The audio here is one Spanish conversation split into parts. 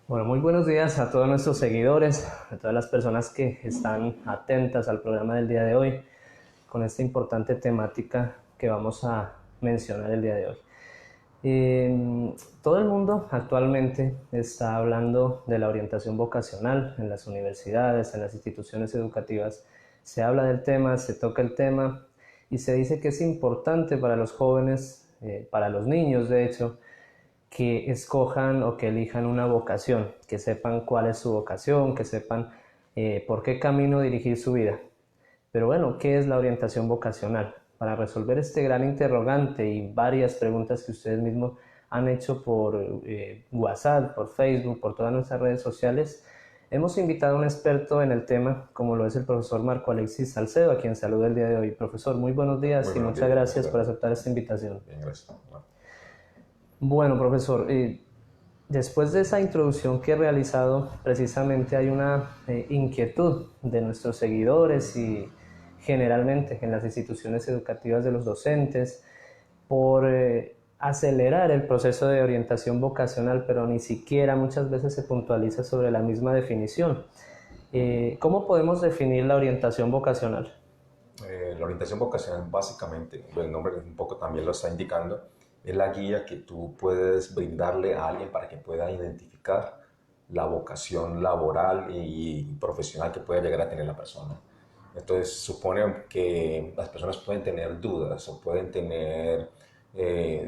Bueno, muy buenos días a todos nuestros seguidores, a todas las personas que están atentas al programa del día de hoy, con esta importante temática que vamos a mencionar el día de hoy. Todo el mundo actualmente está hablando de la orientación vocacional en las universidades, en las instituciones educativas. Se habla del tema, se toca el tema y se dice que es importante para los jóvenes, para los niños de hecho, que escojan o que elijan una vocación, que sepan cuál es su vocación, que sepan por qué camino dirigir su vida. Pero bueno, ¿qué es la orientación vocacional? Para resolver este gran interrogante y varias preguntas que ustedes mismos han hecho por WhatsApp, por Facebook, por todas nuestras redes sociales, hemos invitado a un experto en el tema, como lo es el profesor Marco Alexis Salcedo, a quien saludo el día de hoy. Profesor, muy buenos días y muchas gracias por aceptar esta invitación. Bien, gracias. Bueno, profesor, después de esa introducción que he realizado, precisamente hay una inquietud de nuestros seguidores y generalmente en las instituciones educativas de los docentes por acelerar el proceso de orientación vocacional, pero ni siquiera muchas veces se puntualiza sobre la misma definición. ¿Cómo podemos definir la orientación vocacional? La orientación vocacional básicamente, el nombre un poco también lo está indicando, es la guía que tú puedes brindarle a alguien para que pueda identificar la vocación laboral y profesional que puede llegar a tener la persona. Entonces supone que las personas pueden tener dudas o pueden tener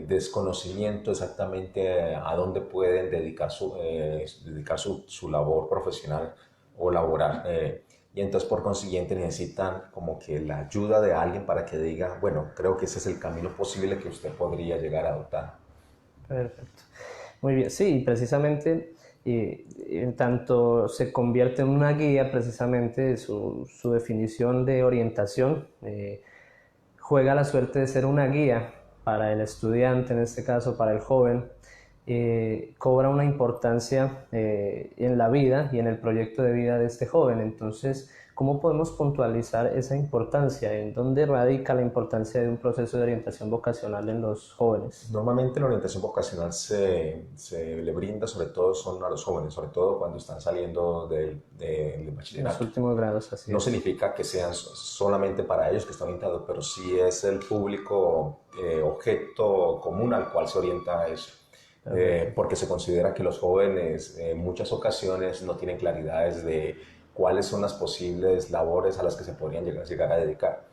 desconocimiento exactamente a dónde pueden dedicar su labor profesional o laboral. Y entonces por consiguiente necesitan como que la ayuda de alguien para que diga, bueno, creo que ese es el camino posible que usted podría llegar a adoptar. Perfecto. Muy bien, sí, precisamente en tanto se convierte en una guía, precisamente su definición de orientación juega la suerte de ser una guía para el estudiante, en este caso para el joven, cobra una importancia en la vida y en el proyecto de vida de este joven. Entonces, ¿cómo podemos puntualizar esa importancia? ¿En dónde radica la importancia de un proceso de orientación vocacional en los jóvenes? Normalmente la orientación vocacional se le brinda sobre todo son a los jóvenes, sobre todo cuando están saliendo del En los bachillerato. últimos grados, así No es. significa que sean solamente para ellos que está orientado, pero sí es el público objeto común al cual se orienta eso. Perfecto. Porque se considera que los jóvenes en muchas ocasiones no tienen claridades de cuáles son las posibles labores a las que se podrían llegar a dedicar.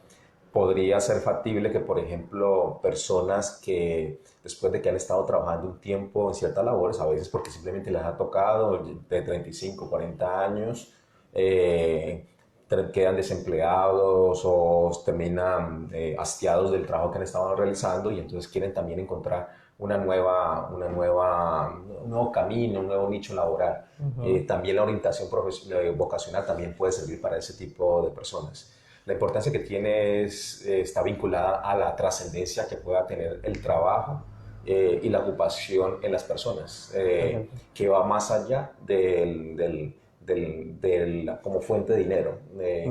Podría ser factible que, por ejemplo, personas que después de que han estado trabajando un tiempo en ciertas labores, a veces porque simplemente les ha tocado de 35, 40 años, quedan desempleados o terminan hastiados del trabajo que han estado realizando y entonces quieren también encontrar un nuevo camino, un nuevo nicho laboral. También la orientación vocacional también puede servir para ese tipo de personas. La importancia que tiene está vinculada a la trascendencia que pueda tener el trabajo y la ocupación en las personas, que va más allá como fuente de dinero.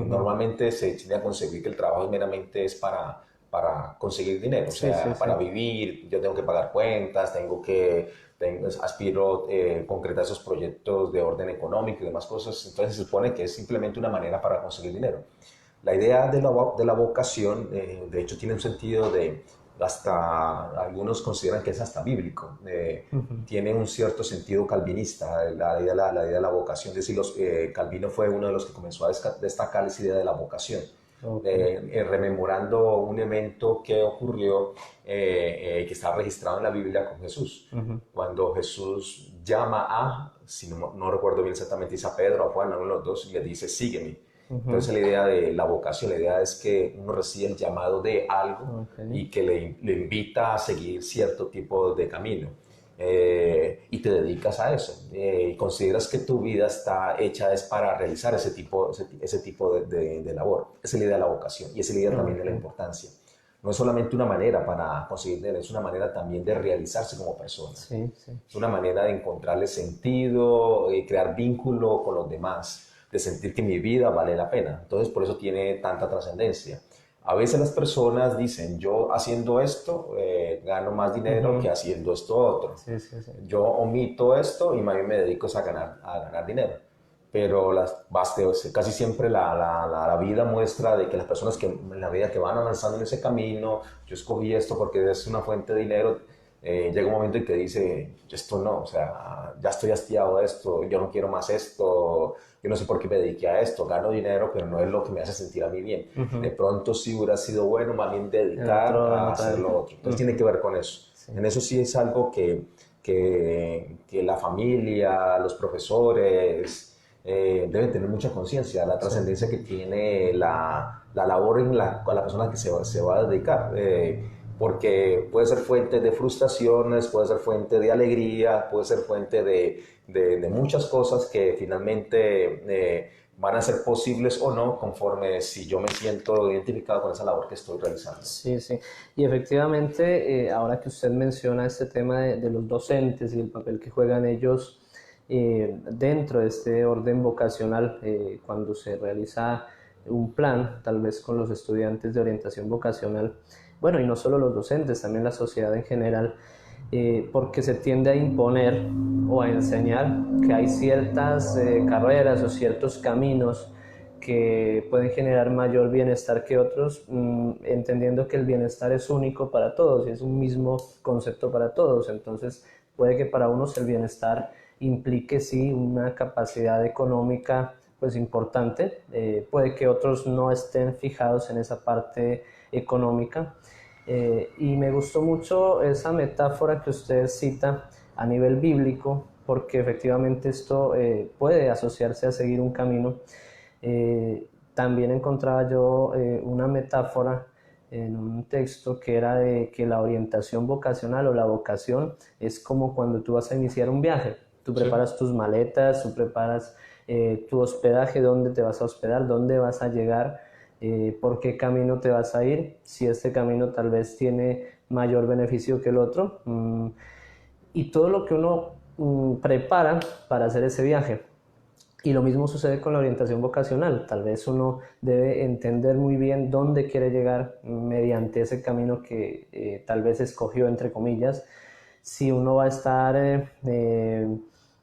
Normalmente se tiende a concebir que el trabajo meramente es para conseguir dinero, o Sí, sea, sí, sí. para vivir, yo tengo que pagar cuentas, aspiro concretar esos proyectos de orden económico y demás cosas, entonces se supone que es simplemente una manera para conseguir dinero. La idea de la vocación, de hecho, tiene un sentido hasta algunos consideran que es hasta bíblico, tiene un cierto sentido calvinista, la idea de la vocación. Es decir, Calvino fue uno de los que comenzó a destacar esa idea de la vocación, Okay. rememorando un evento que ocurrió, que está registrado en la Biblia con Jesús. Cuando Jesús llama si no recuerdo bien exactamente, dice a Pedro, a Juan, a uno de los dos, y le dice, sígueme. Entonces la idea de la vocación, la idea es que uno recibe el llamado de algo Okay. y que le invita a seguir cierto tipo de camino. Y te dedicas a eso. Y consideras que tu vida está hecha es para realizar ese tipo de labor. Esa es la idea de la vocación y esa es la idea también de la Okay. importancia. No es solamente una manera para conseguir dinero, es una manera también de realizarse como persona. Sí, sí. Es una manera de encontrarle sentido, crear vínculo con los demás, de sentir que mi vida vale la pena. Entonces, por eso tiene tanta trascendencia. A veces las personas dicen, yo haciendo esto gano más dinero que haciendo esto otro. Sí, sí, sí. Yo omito esto y más bien me dedico a ganar dinero. Pero casi siempre la vida muestra de que las personas que en la vida que van avanzando en ese camino, yo escogí esto porque es una fuente de dinero, llega un momento en que dice, esto no, o sea, ya estoy hastiado de esto, yo no quiero más esto, yo no sé por qué me dediqué a esto, gano dinero, pero no es lo que me hace sentir a mí bien. De pronto sí hubiera sido bueno más bien dedicar a hacer lo otro. Entonces tiene que ver con eso. Sí. En eso sí es algo que la familia, los profesores deben tener mucha conciencia, la trascendencia que tiene la labor con la persona que se va a dedicar. Porque puede ser fuente de frustraciones, puede ser fuente de alegría, puede ser fuente de muchas cosas que finalmente van a ser posibles o no conforme si yo me siento identificado con esa labor que estoy realizando. Sí, sí. Y efectivamente, ahora que usted menciona este tema de los docentes y el papel que juegan ellos dentro de este orden vocacional, cuando se realiza un plan, tal vez con los estudiantes de orientación vocacional, bueno, y no solo los docentes, también la sociedad en general, porque se tiende a imponer o a enseñar que hay ciertas carreras o ciertos caminos que pueden generar mayor bienestar que otros, entendiendo que el bienestar es único para todos y es un mismo concepto para todos. Entonces puede que para unos el bienestar implique sí una capacidad económica pues importante, puede que otros no estén fijados en esa parte económica. Y me gustó mucho esa metáfora que usted cita a nivel bíblico, porque efectivamente esto puede asociarse a seguir un camino. También encontraba yo una metáfora en un texto que era de que la orientación vocacional o la vocación es como cuando tú vas a iniciar un viaje. Tú preparas tus maletas, tú preparas tu hospedaje, dónde te vas a hospedar, dónde vas a llegar, por qué camino te vas a ir, si este camino tal vez tiene mayor beneficio que el otro, y todo lo que uno prepara para hacer ese viaje. Y lo mismo sucede con la orientación vocacional. Tal vez uno debe entender muy bien dónde quiere llegar mediante ese camino que tal vez escogió, entre comillas. Si uno va a estar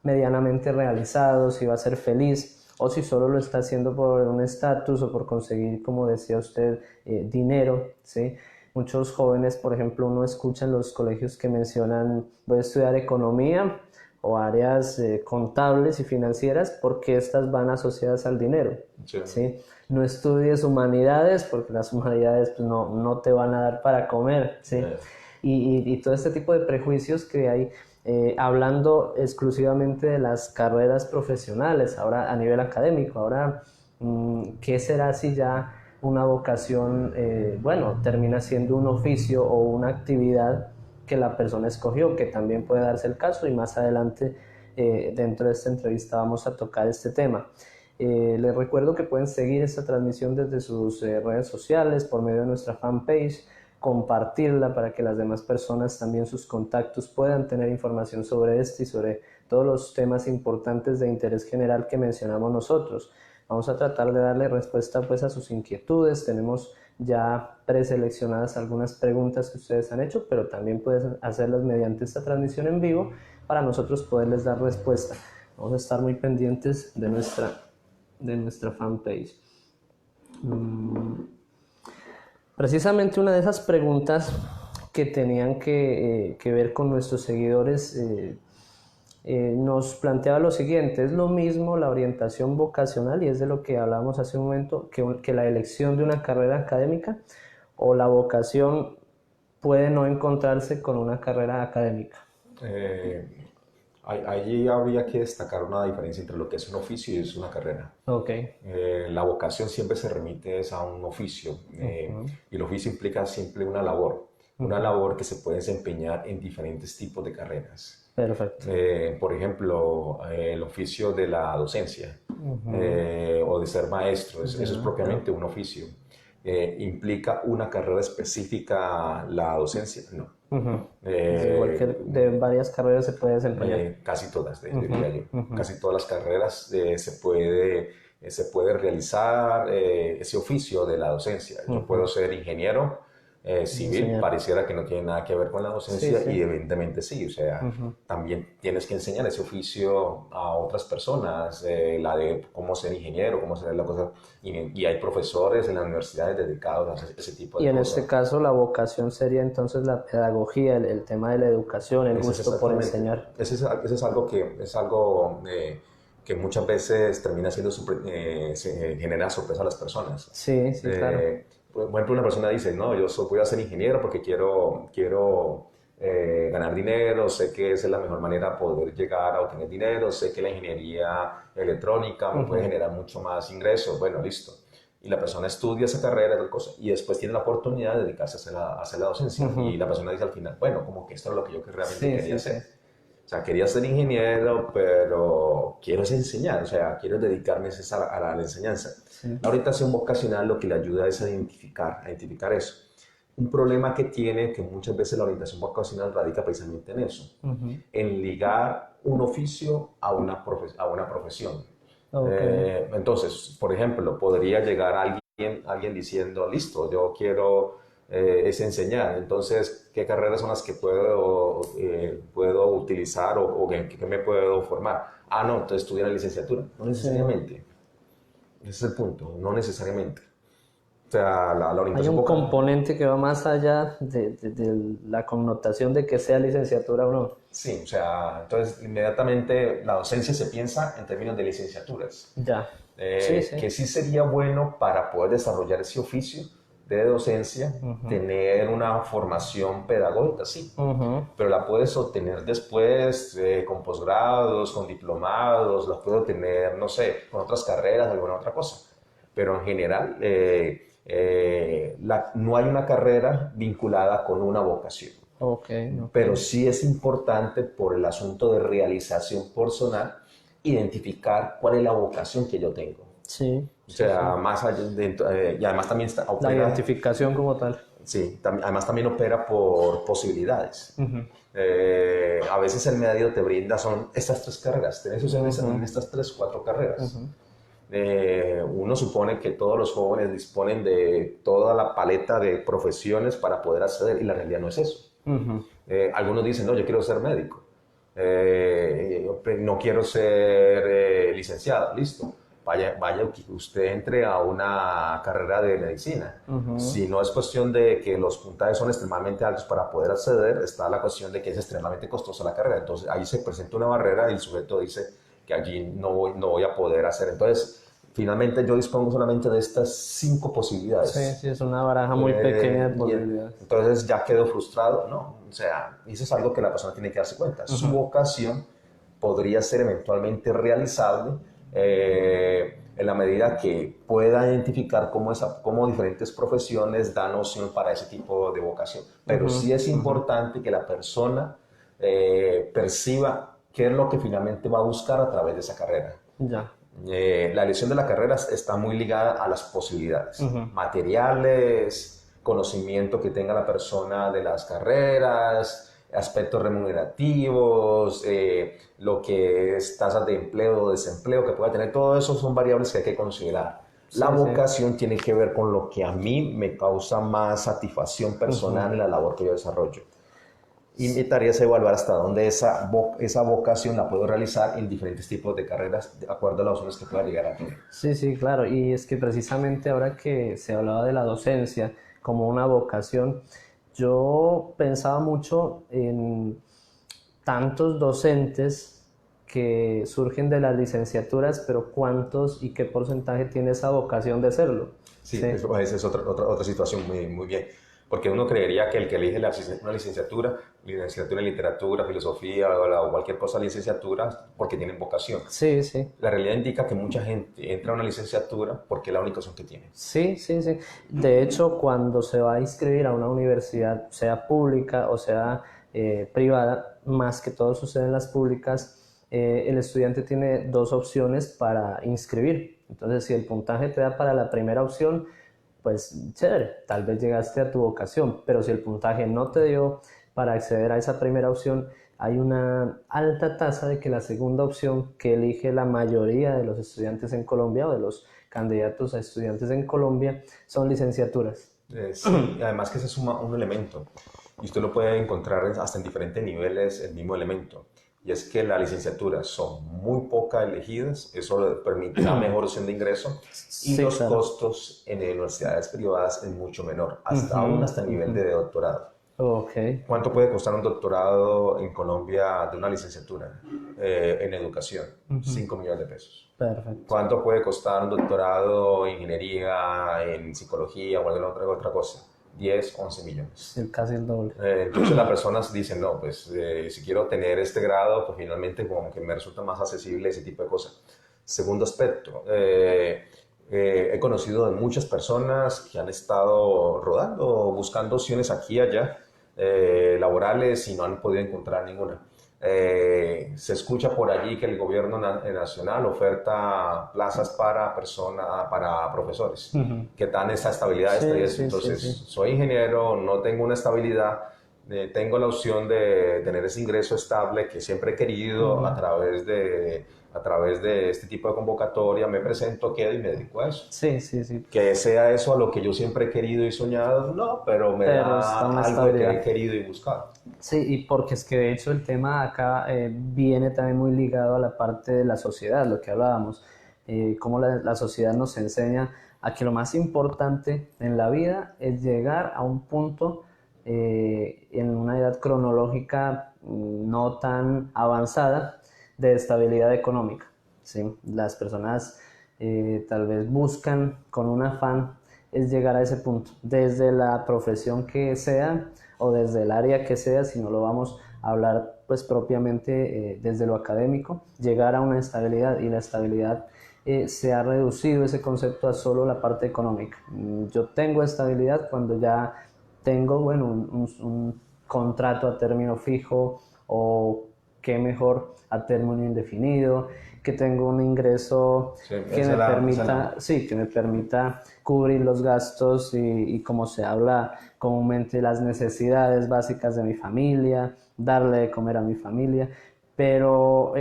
medianamente realizado, si va a ser feliz, o si solo lo está haciendo por un estatus o por conseguir, como decía usted, dinero, ¿sí? Muchos jóvenes, por ejemplo, uno escucha en los colegios que mencionan, voy a estudiar economía o áreas contables y financieras porque estas van asociadas al dinero, ¿sí? No estudies humanidades porque las humanidades pues, no te van a dar para comer, ¿sí? Y todo este tipo de prejuicios que hay, hablando exclusivamente de las carreras profesionales, ahora a nivel académico, ahora, ¿qué será si ya una vocación, bueno, termina siendo un oficio o una actividad que la persona escogió, que también puede darse el caso y más adelante dentro de esta entrevista vamos a tocar este tema. Les recuerdo que pueden seguir esta transmisión desde sus redes sociales por medio de nuestra fanpage, compartirla para que las demás personas, también sus contactos, puedan tener información sobre esto y sobre todos los temas importantes de interés general que mencionamos nosotros. Vamos a tratar de darle respuesta pues a sus inquietudes. Tenemos ya preseleccionadas algunas preguntas que ustedes han hecho, pero también pueden hacerlas mediante esta transmisión en vivo para nosotros poderles dar respuesta. Vamos a estar muy pendientes de nuestra fanpage. Precisamente una de esas preguntas que tenían que ver con nuestros seguidores nos planteaba lo siguiente: ¿es lo mismo la orientación vocacional, y es de lo que hablábamos hace un momento, que la elección de una carrera académica, o la vocación puede no encontrarse con una carrera académica? Allí habría que destacar una diferencia entre lo que es un oficio y es una carrera. Okay. La vocación siempre se remite a un oficio y el oficio implica siempre una labor que se puede desempeñar en diferentes tipos de carreras. Perfecto. Por ejemplo, el oficio de la docencia o de ser maestro, eso es propiamente un oficio. ¿Implica una carrera específica la docencia? No. Igual que de varias carreras se puede desempeñar. Casi todas, diría yo. Casi todas las carreras se puede se puede realizar ese oficio de la docencia. Yo puedo ser ingeniero civil, pareciera que no tiene nada que ver con la docencia, Sí, sí. y evidentemente sí, o sea, también tienes que enseñar ese oficio a otras personas, la de cómo ser ingeniero, cómo hacer la cosa, y hay profesores en las universidades dedicados a ese tipo Y de en este cosas. caso la vocación sería entonces la pedagogía, el tema de la educación, el Ese es gusto por exactamente, enseñar. ese es algo que muchas veces termina siendo, genera sorpresa a las personas. Sí, sí, claro. Por ejemplo, una persona dice, no, voy a ser ingeniero porque quiero ganar dinero, sé que esa es la mejor manera de poder llegar a obtener dinero, sé que la ingeniería electrónica me puede generar mucho más ingresos, bueno, listo. Y la persona estudia esa carrera, tal cosa, y después tiene la oportunidad de dedicarse a hacer la docencia. Y la persona dice al final, bueno, como que esto es lo que yo realmente Sí, quería sí, hacer. sí. O sea, quería ser ingeniero, pero quiero es enseñar, o sea, quiero dedicarme a la enseñanza. Sí. La orientación vocacional lo que le ayuda es a identificar eso. Un problema que tiene, que muchas veces la orientación vocacional radica precisamente en eso, en ligar un oficio a una profesión. Ok. Entonces, por ejemplo, podría llegar alguien diciendo, listo, yo quiero es enseñar. Entonces, ¿qué carreras son las que puedo utilizar o en qué me puedo formar? Ah, no, entonces estudiar la licenciatura. No Sí. necesariamente. Ese es el punto, no necesariamente. O sea, la Hay orientación un vocacional. componente que va más allá de la connotación de que sea licenciatura o no. Sí, o sea, entonces inmediatamente la docencia se piensa en términos de licenciaturas. Ya. Sí, sí. Que sí sería bueno para poder desarrollar ese oficio de docencia, tener una formación pedagógica, sí, pero la puedes obtener después con posgrados, con diplomados, la puedo obtener, no sé, con otras carreras, alguna otra cosa. Pero en general, no hay una carrera vinculada con una vocación. Ok, ok. Pero sí es importante por el asunto de realización personal identificar cuál es la vocación que yo tengo. Sí, O sí, sí. sea, más allá y además también La opera, identificación como tal. sí, además también opera por posibilidades. A veces el medio te brinda, son estas tres carreras, tenés en estas tres, cuatro carreras. Uno supone que todos los jóvenes disponen de toda la paleta de profesiones para poder acceder, y la realidad no es eso. Algunos dicen, no, yo quiero ser médico, no quiero ser licenciado, listo. Vaya, usted entre a una carrera de medicina. Si no es cuestión de que los puntajes son extremadamente altos para poder acceder, está la cuestión de que es extremadamente costosa la carrera. Entonces ahí se presenta una barrera y el sujeto dice que allí no voy a poder hacer. Entonces, finalmente yo dispongo solamente de estas 5 Sí, posibilidades. sí, es una baraja muy pequeña de posibilidades. Entonces ya quedó frustrado, ¿no? O sea, eso es algo que la persona tiene que darse cuenta. Su vocación podría ser eventualmente realizable en la medida que pueda identificar cómo diferentes profesiones dan opción para ese tipo de vocación. Pero sí es importante que la persona perciba qué es lo que finalmente va a buscar a través de esa carrera. Ya. La elección de la carrera está muy ligada a las posibilidades materiales, conocimiento que tenga la persona de las carreras, aspectos remunerativos, lo que es tasas de empleo o desempleo que pueda tener. Todo eso son variables que hay que considerar. La Sí, sí. vocación tiene que ver con lo que a mí me causa más satisfacción personal en la labor que yo desarrollo. Y mi tarea es evaluar hasta dónde esa vocación la puedo realizar en diferentes tipos de carreras, de acuerdo a las opciones que pueda llegar a tener. Sí, sí, claro. Y es que precisamente ahora que se hablaba de la docencia como una vocación, yo pensaba mucho en tantos docentes que surgen de las licenciaturas, pero ¿cuántos y qué porcentaje tiene esa vocación de serlo? Sí, Sí, esa es otra situación muy bien. Porque uno creería que el que elige una licenciatura en literatura, filosofía o cualquier cosa licenciatura, porque tienen vocación. sí, sí. La realidad indica que mucha gente entra a una licenciatura porque es la única opción que tiene. Sí, sí, sí. De hecho, cuando se va a inscribir a una universidad, sea pública o sea privada, más que todo sucede en las públicas, el estudiante tiene dos opciones para inscribir. Entonces, si el puntaje te da para la primera opción, pues chévere, tal vez llegaste a tu vocación, pero si el puntaje no te dio para acceder a esa primera opción, hay una alta tasa de que la segunda opción que elige la mayoría de los estudiantes en Colombia o de los candidatos a estudiantes en Colombia son licenciaturas. Sí, y además que se suma un elemento, y usted lo puede encontrar hasta en diferentes niveles el mismo elemento, y es que las licenciaturas son muy pocas elegidas, eso le permite una mejor opción de ingreso, y Sí, los claro. costos en universidades privadas es mucho menor, aún hasta el nivel de doctorado. Ok. ¿Cuánto puede costar un doctorado en Colombia de una licenciatura en educación? 5 millones de pesos. Perfecto. ¿Cuánto puede costar un doctorado en ingeniería, en psicología o alguna otra cosa? 10, 11 millones. Sí, casi el doble. Entonces las personas dicen, no, pues si quiero tener este grado, pues finalmente como que me resulta más accesible ese tipo de cosas. Segundo aspecto, he conocido de muchas personas que han estado rodando, buscando opciones aquí y allá, laborales y no han podido encontrar ninguna. Se escucha por allí que el gobierno nacional oferta plazas para profesores que dan esa estabilidad, esta y Sí, eso. sí, sí, Entonces, sí. soy ingeniero, no tengo una estabilidad, tengo la opción de tener ese ingreso estable que siempre he querido a través de este tipo de convocatoria, me presento, quedo y me dedico a eso. Sí, sí, sí. Que sea eso a lo que yo siempre he querido y soñado, no, pero me Pero está da una algo de que he estabilidad. querido y buscado. Sí, y porque es que de hecho el tema acá viene también muy ligado a la parte de la sociedad, lo que hablábamos, cómo la sociedad nos enseña a que lo más importante en la vida es llegar a un punto en una edad cronológica no tan avanzada de estabilidad económica. ¿Sí? Las personas tal vez buscan con un afán es llegar a ese punto, desde la profesión que sea o desde el área que sea, si no lo vamos a hablar pues propiamente desde lo académico, llegar a una estabilidad, y la estabilidad se ha reducido ese concepto a solo la parte económica. Yo tengo estabilidad cuando ya tengo, bueno, un contrato a término fijo, o qué mejor a término indefinido, que tengo un ingreso Sí, que me permita, sí, que me permita cubrir los gastos y como se habla comúnmente, las necesidades básicas de mi familia, darle de comer a mi familia. Pero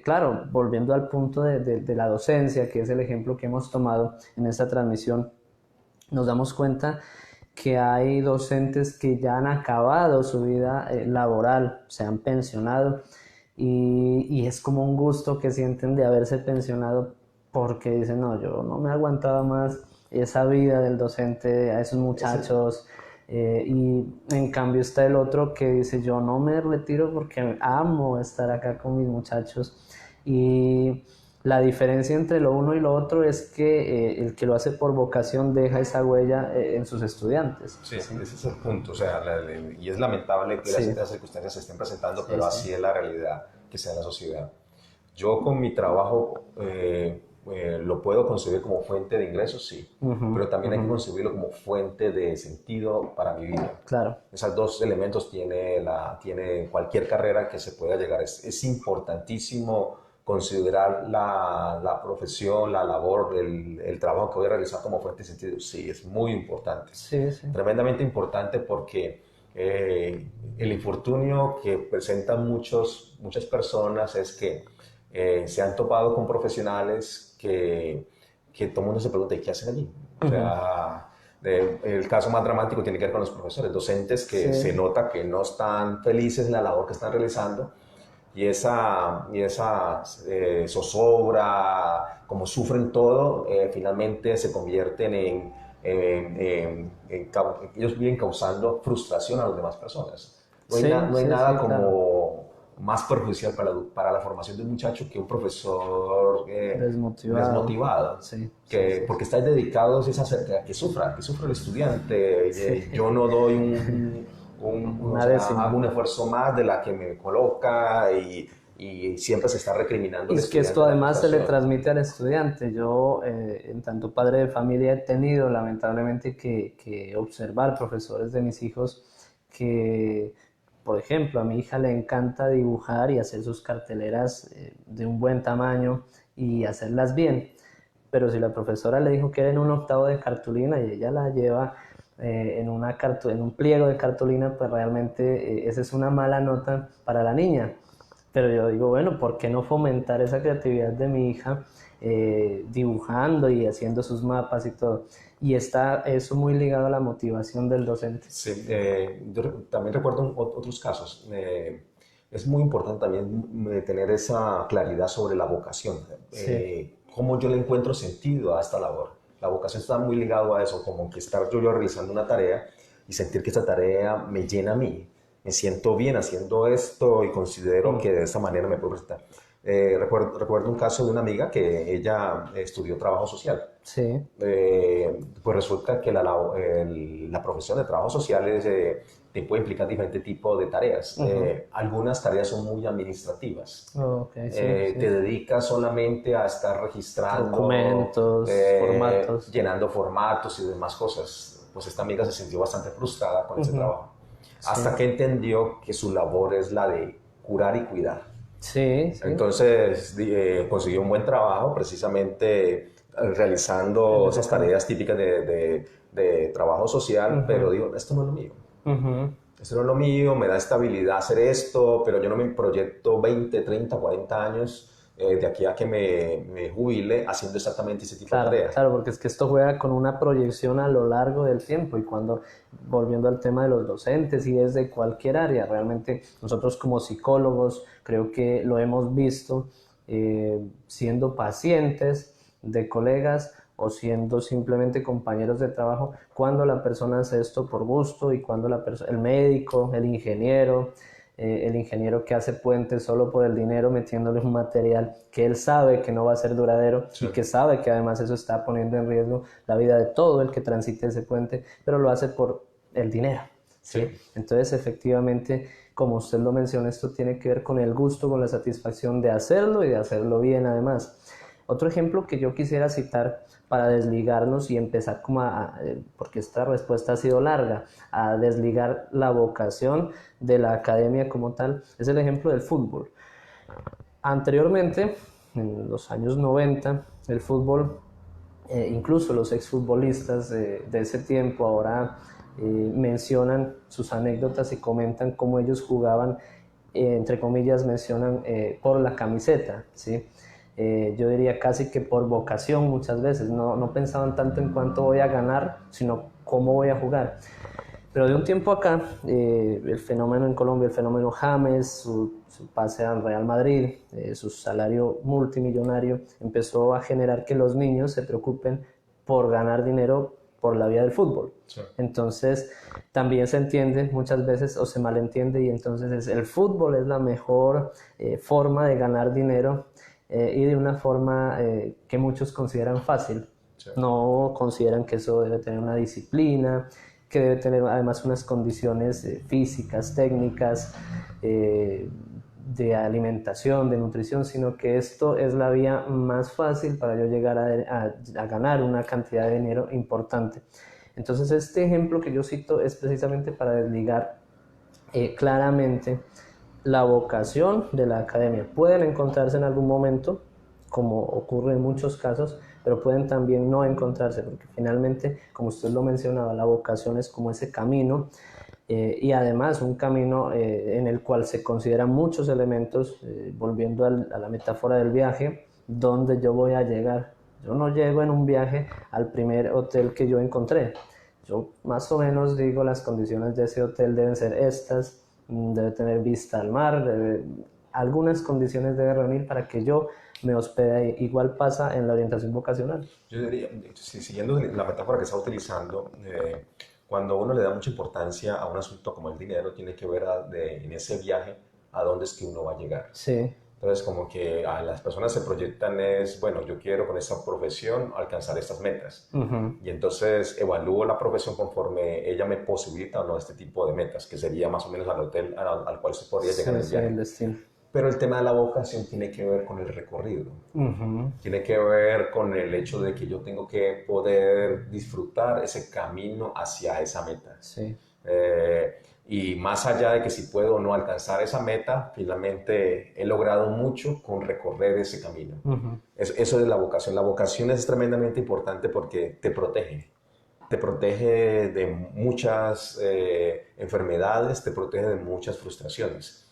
claro, volviendo al punto de la docencia, que es el ejemplo que hemos tomado en esta transmisión, nos damos cuenta que hay docentes que ya han acabado su vida laboral, se han pensionado, y es como un gusto que sienten de haberse pensionado, porque dicen, no, yo no me aguantaba más esa vida del docente, a esos muchachos, y en cambio está el otro que dice, yo no me retiro porque amo estar acá con mis muchachos. Y la diferencia entre lo uno y lo otro es que el que lo hace por vocación deja esa huella en sus estudiantes. Sí, ese es el punto. O sea, y es lamentable que Sí, las circunstancias se estén presentando, sí, pero sí. así es la realidad que sea en la sociedad. Yo con mi trabajo lo puedo concebir como fuente de ingresos, sí, pero también hay que concebirlo como fuente de sentido para mi vida. Claro. Esos dos elementos tiene cualquier carrera que se pueda llegar. Es importantísimo considerar la profesión, la labor, el trabajo que voy a realizar como fuente de sentido. Sí, es muy importante. Sí, sí. Tremendamente importante porque el infortunio que presentan muchas personas es que se han topado con profesionales que todo el mundo se pregunta, ¿y qué hacen allí? O sea, el caso más dramático tiene que ver con los profesores, docentes que se Sí. nota que no están felices en la labor que están realizando, y esa zozobra, como sufren todo, finalmente se convierten ellos viven causando frustración a las demás personas. Sí, No hay sí, nada sí, claro. como más perjudicial para la formación de un muchacho que un profesor Desmotivado. desmotivado, Sí, sí, sí. porque estáis dedicados es a que sufra el estudiante. Sí. Yo no doy o Una sea, hago décima. un esfuerzo más de la que me coloca, y siempre se está recriminando Y al es que esto estudiante la además se le frustración. transmite al estudiante. Yo, en tanto padre de familia, he tenido lamentablemente que observar profesores de mis hijos que, por ejemplo, a mi hija le encanta dibujar y hacer sus carteleras de un buen tamaño y hacerlas bien. Pero si la profesora le dijo que era en un octavo de cartulina y ella la lleva en un pliego de cartulina, pues realmente esa es una mala nota para la niña. Pero yo digo, bueno, ¿por qué no fomentar esa creatividad de mi hija dibujando y haciendo sus mapas y todo? Y está eso muy ligado a la motivación del docente. Sí, yo también recuerdo otros casos. Es muy importante también tener esa claridad sobre la vocación. Sí. Cómo yo le encuentro sentido a esta labor. La vocación está muy ligado a eso, como que estar yo realizando una tarea y sentir que esa tarea me llena a mí. Me siento bien haciendo esto y considero que de esta manera me puedo presentar. Recuerdo un caso de una amiga que ella estudió trabajo social. Sí. Pues resulta que la profesión de trabajo social te puede implicar diferentes tipos de tareas. Algunas tareas son muy administrativas. Okay, sí, sí. Te dedicas solamente a estar registrando documentos, formatos. llenando formatos y demás cosas. Pues esta amiga se sintió bastante frustrada con ese trabajo. Hasta que entendió que su labor es la de curar y cuidar. Sí, sí. Entonces consiguió un buen trabajo precisamente realizando esas tareas típicas de trabajo social, pero digo, esto no es lo mío. Esto no es lo mío, me da estabilidad hacer esto, pero yo no me proyecto 20, 30, 40 años de aquí a que me jubile haciendo exactamente ese tipo de tareas. Claro, porque es que esto juega con una proyección a lo largo del tiempo y cuando, volviendo al tema de los docentes y es de cualquier área, realmente nosotros como psicólogos creo que lo hemos visto siendo pacientes de colegas o siendo simplemente compañeros de trabajo, cuando la persona hace esto por gusto y cuando el médico, el ingeniero que hace puentes solo por el dinero, metiéndole un material que él sabe que no va a ser duradero y que sabe que además eso está poniendo en riesgo la vida de todo el que transite ese puente, pero lo hace por el dinero. ¿Sí? Entonces, efectivamente, como usted lo menciona, esto tiene que ver con el gusto, con la satisfacción de hacerlo y de hacerlo bien además. Otro ejemplo que yo quisiera citar para desligarnos y empezar porque esta respuesta ha sido larga, a desligar la vocación de la academia como tal, es el ejemplo del fútbol. Anteriormente, en los años 90, el fútbol, incluso los exfutbolistas de ese tiempo ahora mencionan sus anécdotas y comentan cómo ellos jugaban, entre comillas mencionan, por la camiseta, ¿sí? Yo diría casi que por vocación muchas veces, no pensaban tanto en cuánto voy a ganar, sino cómo voy a jugar. Pero de un tiempo acá, el fenómeno en Colombia, el fenómeno James, su pase al Real Madrid, su salario multimillonario, empezó a generar que los niños se preocupen por ganar dinero por la vía del fútbol. Sí. Entonces, también se entiende muchas veces o se malentiende y entonces el fútbol es la mejor forma de ganar dinero y de una forma que muchos consideran fácil. Sí. No consideran que eso debe tener una disciplina, que debe tener además unas condiciones físicas, técnicas, de alimentación, de nutrición, sino que esto es la vía más fácil para yo llegar a ganar una cantidad de dinero importante. Entonces este ejemplo que yo cito es precisamente para desligar claramente la vocación de la academia. Pueden encontrarse en algún momento, como ocurre en muchos casos, pero pueden también no encontrarse, porque finalmente, como usted lo mencionaba, la vocación es como ese camino, y además un camino en el cual se consideran muchos elementos, volviendo a la metáfora del viaje, donde yo voy a llegar. Yo no llego en un viaje al primer hotel que yo encontré. Yo más o menos digo las condiciones de ese hotel deben ser estas, debe tener vista al mar, algunas condiciones debe reunir para que yo me hospede ahí. Igual pasa en la orientación vocacional. Yo diría, siguiendo la metáfora que está utilizando, cuando uno le da mucha importancia a un asunto como el dinero, tiene que ver en ese viaje a dónde es que uno va a llegar. Sí. Entonces, como que a las personas se proyectan bueno, yo quiero con esta profesión alcanzar estas metas. Y entonces evalúo la profesión conforme ella me posibilita o no este tipo de metas, que sería más o menos al hotel al cual se podría llegar en el viaje. El destino. Pero el tema de la vocación tiene que ver con el recorrido. Tiene que ver con el hecho de que yo tengo que poder disfrutar ese camino hacia esa meta. Sí. Y más allá de que si puedo o no alcanzar esa meta, finalmente he logrado mucho con recorrer ese camino. Eso es la vocación. La vocación es tremendamente importante porque te protege. te protege de muchas enfermedades, te protege de muchas frustraciones.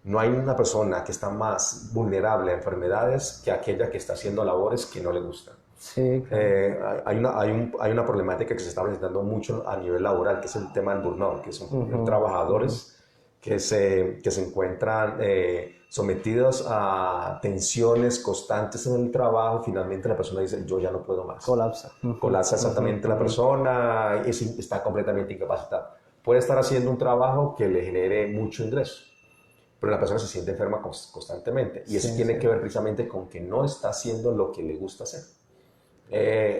No hay una persona que está más vulnerable a enfermedades que aquella que está haciendo labores que no le gustan. Sí, claro. Hay una problemática que se está presentando mucho a nivel laboral, que es el tema del burnout, que son trabajadores que se encuentran sometidos a tensiones constantes en el trabajo. Finalmente la persona dice, yo ya no puedo más. Colapsa. Colapsa exactamente la persona, está completamente incapacitada. Puede estar haciendo un trabajo que le genere mucho ingreso, pero la persona se siente enferma constantemente. Y eso tiene que ver precisamente con que no está haciendo lo que le gusta hacer.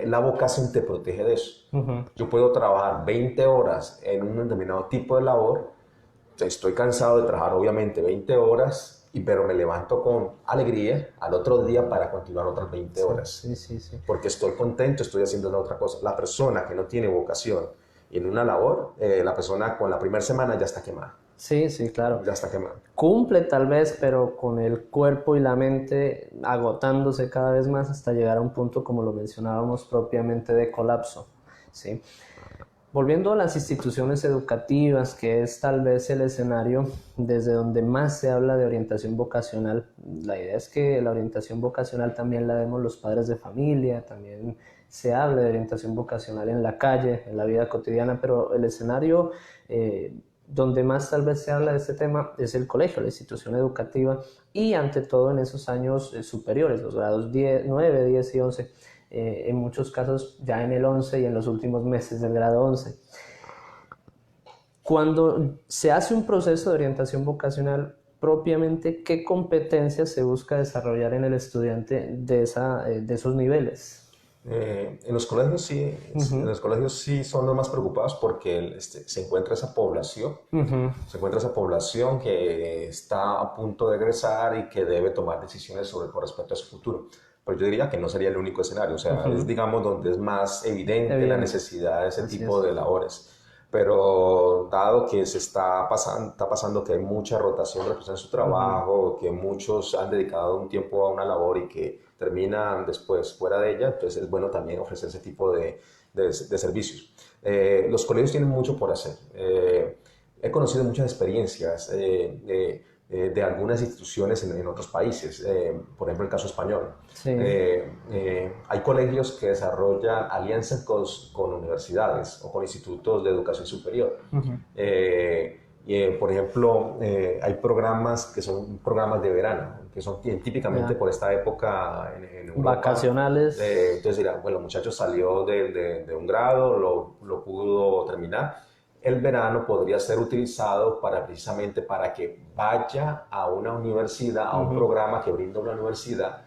La vocación te protege de eso. Yo puedo trabajar 20 horas en un determinado tipo de labor, estoy cansado de trabajar obviamente 20 horas, pero me levanto con alegría al otro día para continuar otras 20 horas. Porque estoy contento, estoy haciendo otra cosa. La persona que no tiene vocación en una labor, la persona con la primera semana ya está quemada. Sí, sí, claro. Ya está quemada. Cumple tal vez, pero con el cuerpo y la mente agotándose cada vez más hasta llegar a un punto, como lo mencionábamos, propiamente de colapso, ¿sí? Volviendo a las instituciones educativas, que es tal vez el escenario desde donde más se habla de orientación vocacional, la idea es que la orientación vocacional también la demos los padres de familia, también se habla de orientación vocacional en la calle, en la vida cotidiana, pero el escenario donde más tal vez se habla de este tema es el colegio, la institución educativa, y ante todo en esos años superiores, los grados 10, 9, 10 y 11, en muchos casos ya en el 11 y en los últimos meses del grado 11. Cuando se hace un proceso de orientación vocacional, propiamente, ¿qué competencias se busca desarrollar en el estudiante de esos niveles? En los colegios sí, en los colegios sí son los más preocupados porque se encuentra esa población, que está a punto de egresar y que debe tomar decisiones con respecto a su futuro. Pero yo diría que no sería el único escenario, o sea, es digamos donde es más evidente la necesidad de ese tipo de labores. Pero dado que está pasando que hay mucha rotación de personas en su trabajo, que muchos han dedicado un tiempo a una labor y que terminan después fuera de ella, entonces es bueno también ofrecer ese tipo de servicios. Los colegios tienen mucho por hacer. He conocido muchas experiencias de algunas instituciones en otros países, por ejemplo el caso español. Sí. Hay colegios que desarrollan alianzas con universidades o con institutos de educación superior. Por ejemplo, hay programas que son programas de verano, que son típicamente por esta época en Europa. Vacacionales. Entonces dirán, bueno, el muchacho salió de un grado, lo pudo terminar. El verano podría ser utilizado precisamente para que vaya a una universidad, a un programa que brinda una universidad,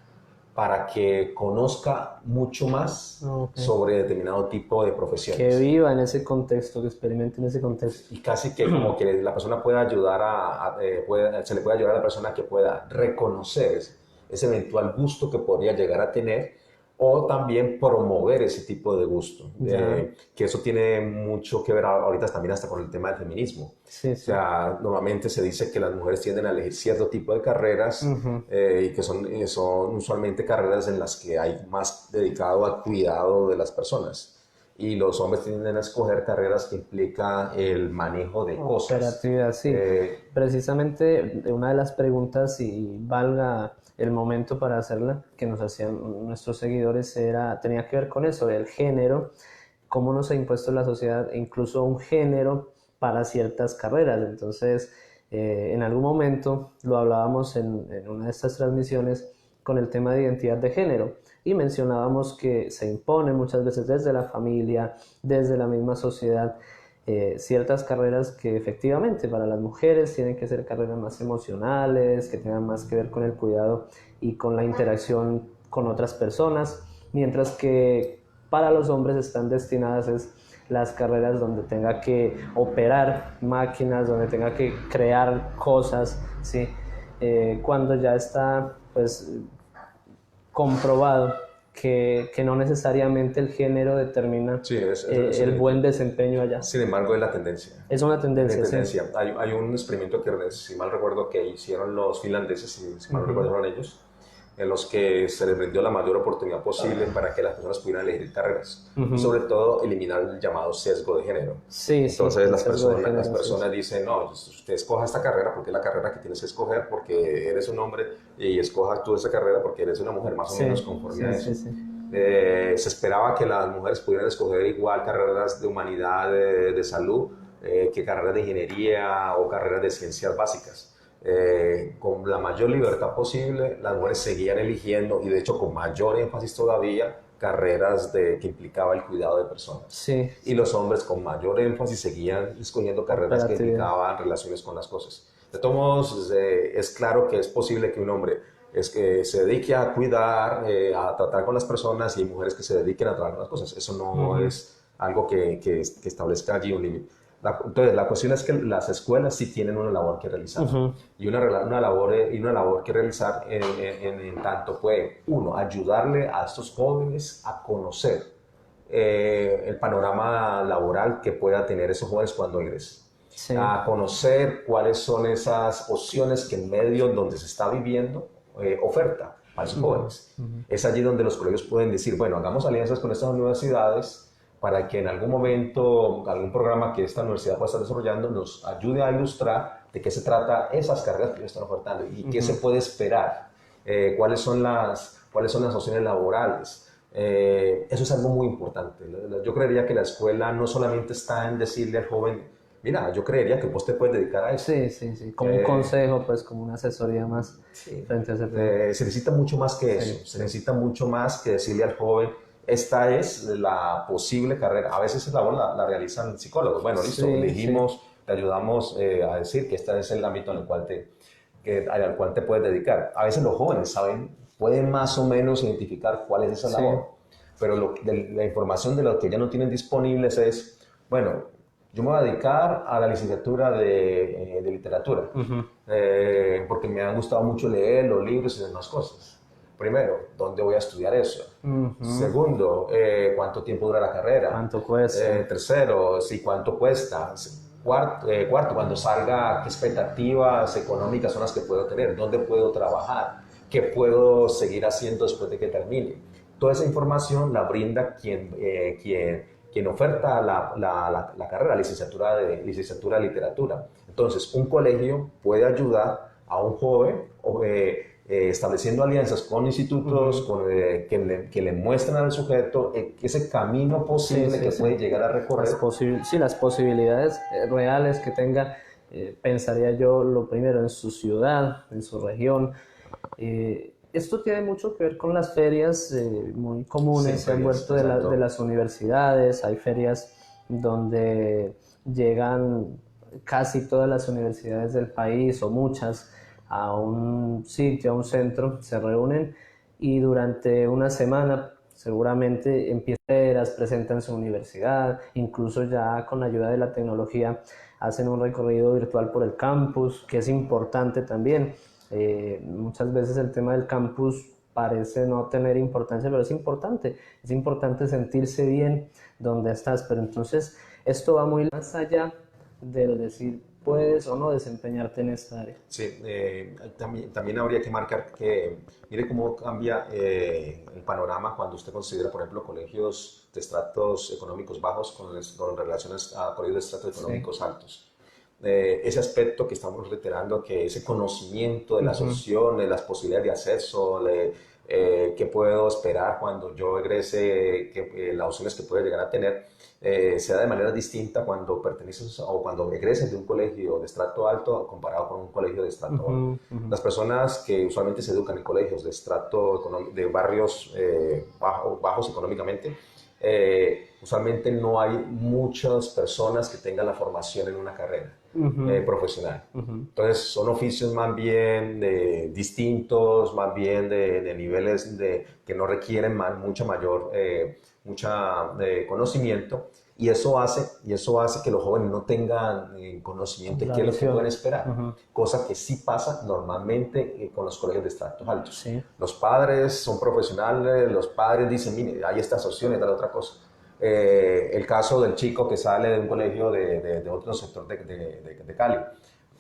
para que conozca mucho más sobre determinado tipo de profesiones. Que viva en ese contexto, que experimente en ese contexto. Y casi que como que la persona pueda ayudar se le puede ayudar a la persona que pueda reconocer ese eventual gusto que podría llegar a tener, o también promover ese tipo de gusto, que eso tiene mucho que ver ahorita también hasta con el tema del feminismo. O sea, normalmente se dice que las mujeres tienden a elegir cierto tipo de carreras y que son usualmente carreras en las que hay más dedicado al cuidado de las personas. Y los hombres tienden a escoger carreras que implican el manejo de cosas. Operatividad, sí. Precisamente una de las preguntas, y valga el momento para hacerla, que nos hacían nuestros seguidores, tenía que ver con eso, el género, cómo nos ha impuesto la sociedad incluso un género para ciertas carreras. Entonces, en algún momento lo hablábamos en una de estas transmisiones con el tema de identidad de género, y mencionábamos que se impone muchas veces desde la familia, desde la misma sociedad, ciertas carreras que efectivamente para las mujeres tienen que ser carreras más emocionales, que tengan más que ver con el cuidado y con la interacción con otras personas, mientras que para los hombres están destinadas las carreras donde tenga que operar máquinas, donde tenga que crear cosas, ¿sí? Cuando ya está pues comprobado que no necesariamente el género determina el buen desempeño allá. Sin embargo, es la tendencia. Es una tendencia. Sí. Hay un experimento que, si mal recuerdo, que hicieron los finlandeses, si mal recuerdo, fueron ellos, en los que se les brindó la mayor oportunidad posible para que las personas pudieran elegir carreras y sobre todo eliminar el llamado sesgo de género. Sí, sí, Entonces el las sesgo de personas, género, las sí, personas dicen, no, usted escoja esta carrera porque es la carrera que tienes que escoger porque eres un hombre y escoja tú esa carrera porque eres una mujer, más o sí, menos conforme a sí, eso. sí, sí. Se esperaba que las mujeres pudieran escoger igual carreras de humanidad, de salud, que carreras de ingeniería o carreras de ciencias básicas. Con la mayor libertad posible, las mujeres seguían eligiendo, y de hecho con mayor énfasis todavía, carreras que implicaba el cuidado de personas. Sí, Y los hombres con mayor énfasis seguían escogiendo carreras que operatividad. implicaban relaciones con las cosas. De todos modos, es claro que es posible que un hombre que se dedique a cuidar, a tratar con las personas, y mujeres que se dediquen a tratar con las cosas. Eso no Ujú, es algo que establezca allí un límite. Entonces, la cuestión es que las escuelas sí tienen una labor que realizar. ujú, Y una labor que realizar en tanto puede, uno, ayudarle a estos jóvenes a conocer el panorama laboral que pueda tener esos jóvenes cuando ingresen, sí, a conocer cuáles son esas opciones que en medio donde se está viviendo oferta a esos ujú, jóvenes. ujú. Es allí donde los colegios pueden decir, bueno, hagamos alianzas con estas universidades para que en algún momento algún programa que esta universidad pueda estar desarrollando nos ayude a ilustrar de qué se trata esas carreras que ellos están ofertando y qué se puede esperar, cuáles son las opciones laborales. Eso es algo muy importante. Yo creería que la escuela no solamente está en decirle al joven, mira, yo creería que vos te puedes dedicar a esto. Sí, sí, sí, como un Eh, consejo, pues como una asesoría más Sí, frente a ese tema. se necesita mucho más que Sí, eso, se sí. necesita mucho más que decirle al joven, esta es la posible carrera. A veces esa labor la realizan psicólogos. Bueno, listo, Sí, sí. elegimos, te ayudamos a decir que este es el ámbito en el cual al cual te puedes dedicar. A veces los jóvenes saben, pueden más o menos identificar cuál es esa Sí. labor, pero la información de lo que ya no tienen disponibles es, bueno, yo me voy a dedicar a la licenciatura de literatura, Ujú. porque me han gustado mucho leer los libros y demás cosas. Primero, ¿dónde voy a estudiar eso? Ujú. Segundo, ¿cuánto tiempo dura la carrera? ¿Cuánto cuesta? Tercero, sí, ¿cuánto cuesta? Cuarto, cuando salga, ¿qué expectativas económicas son las que puedo tener? ¿Dónde puedo trabajar? ¿Qué puedo seguir haciendo después de que termine? Toda esa información la brinda quien oferta la carrera, licenciatura de literatura. Entonces, un colegio puede ayudar a un joven estableciendo alianzas con institutos Ujú. que le muestran al sujeto ese camino Sí, posible sí, que sí. puede llegar a recorrer. Sí, las posibilidades reales que tenga, pensaría yo, lo primero en su ciudad, en su región. Esto tiene mucho que ver con las ferias muy Sí, comunes, se han ferias, vuelto de exacto. las universidades. Hay ferias donde llegan casi todas las universidades del país o muchas a un sitio, a un centro, se reúnen y durante una semana seguramente empiezan, presentan su universidad, incluso ya con la ayuda de la tecnología hacen un recorrido virtual por el campus, que es importante también. Muchas veces el tema del campus parece no tener importancia, pero es importante sentirse bien donde estás, pero entonces esto va muy más allá del decir puedes o no desempeñarte en esta área. Sí, también habría que marcar que, mire cómo cambia el panorama cuando usted considera, por ejemplo, colegios de estratos económicos bajos con relaciones a colegios de estratos Sí. económicos altos. Ese aspecto que estamos reiterando, que ese conocimiento de las Ujú. opciones, las posibilidades de acceso, qué puedo esperar cuando yo egrese, las opciones que puedo llegar a tener, se da de manera distinta cuando perteneces o cuando egreses de un colegio de estrato alto comparado con un colegio de estrato bajo. Ujú, ujú. Las personas que usualmente se educan en colegios de barrios bajos económicamente, usualmente no hay muchas personas que tengan la formación en una carrera Ujú, profesional. ujú. Entonces son oficios más bien distintos, más bien de niveles que no requieren mucha conocimiento, y eso hace que los jóvenes no tengan conocimiento de La qué es lo que pueden visión. esperar, Ujú. cosa que sí pasa normalmente con los colegios de estratos altos. Sí. Los padres son profesionales, los padres dicen, mire, hay estas opciones, tal otra cosa. El caso del chico que sale de un colegio de otro sector de Cali.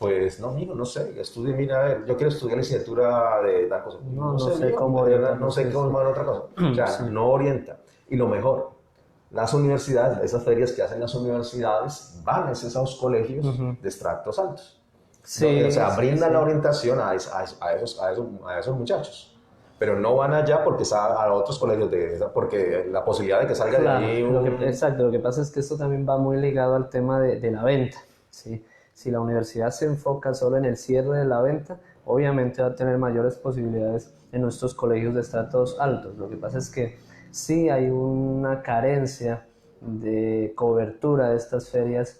Pues no, mijo, no sé, estudie, mira, a ver, yo quiero estudiar licenciatura de tal cosa. No, No no sé, sé mijo, cómo de verdad, no sé orientarte, cómo sí. llamar otra cosa. O sea, Sí. no orienta. Y lo mejor, las universidades, esas ferias que hacen las universidades, van a esos colegios Ujú. de estratos altos. No, o Sí, sea, sí, brindan la sí. orientación a esos muchachos. Pero no van allá porque a otros colegios, porque la posibilidad de que salga de Claro, ahí un... exacto, lo que pasa es que esto también va muy ligado al tema de la venta, ¿sí? Si la universidad se enfoca solo en el cierre de la venta, obviamente va a tener mayores posibilidades en nuestros colegios de estratos altos. Lo que pasa es que sí hay una carencia de cobertura de estas ferias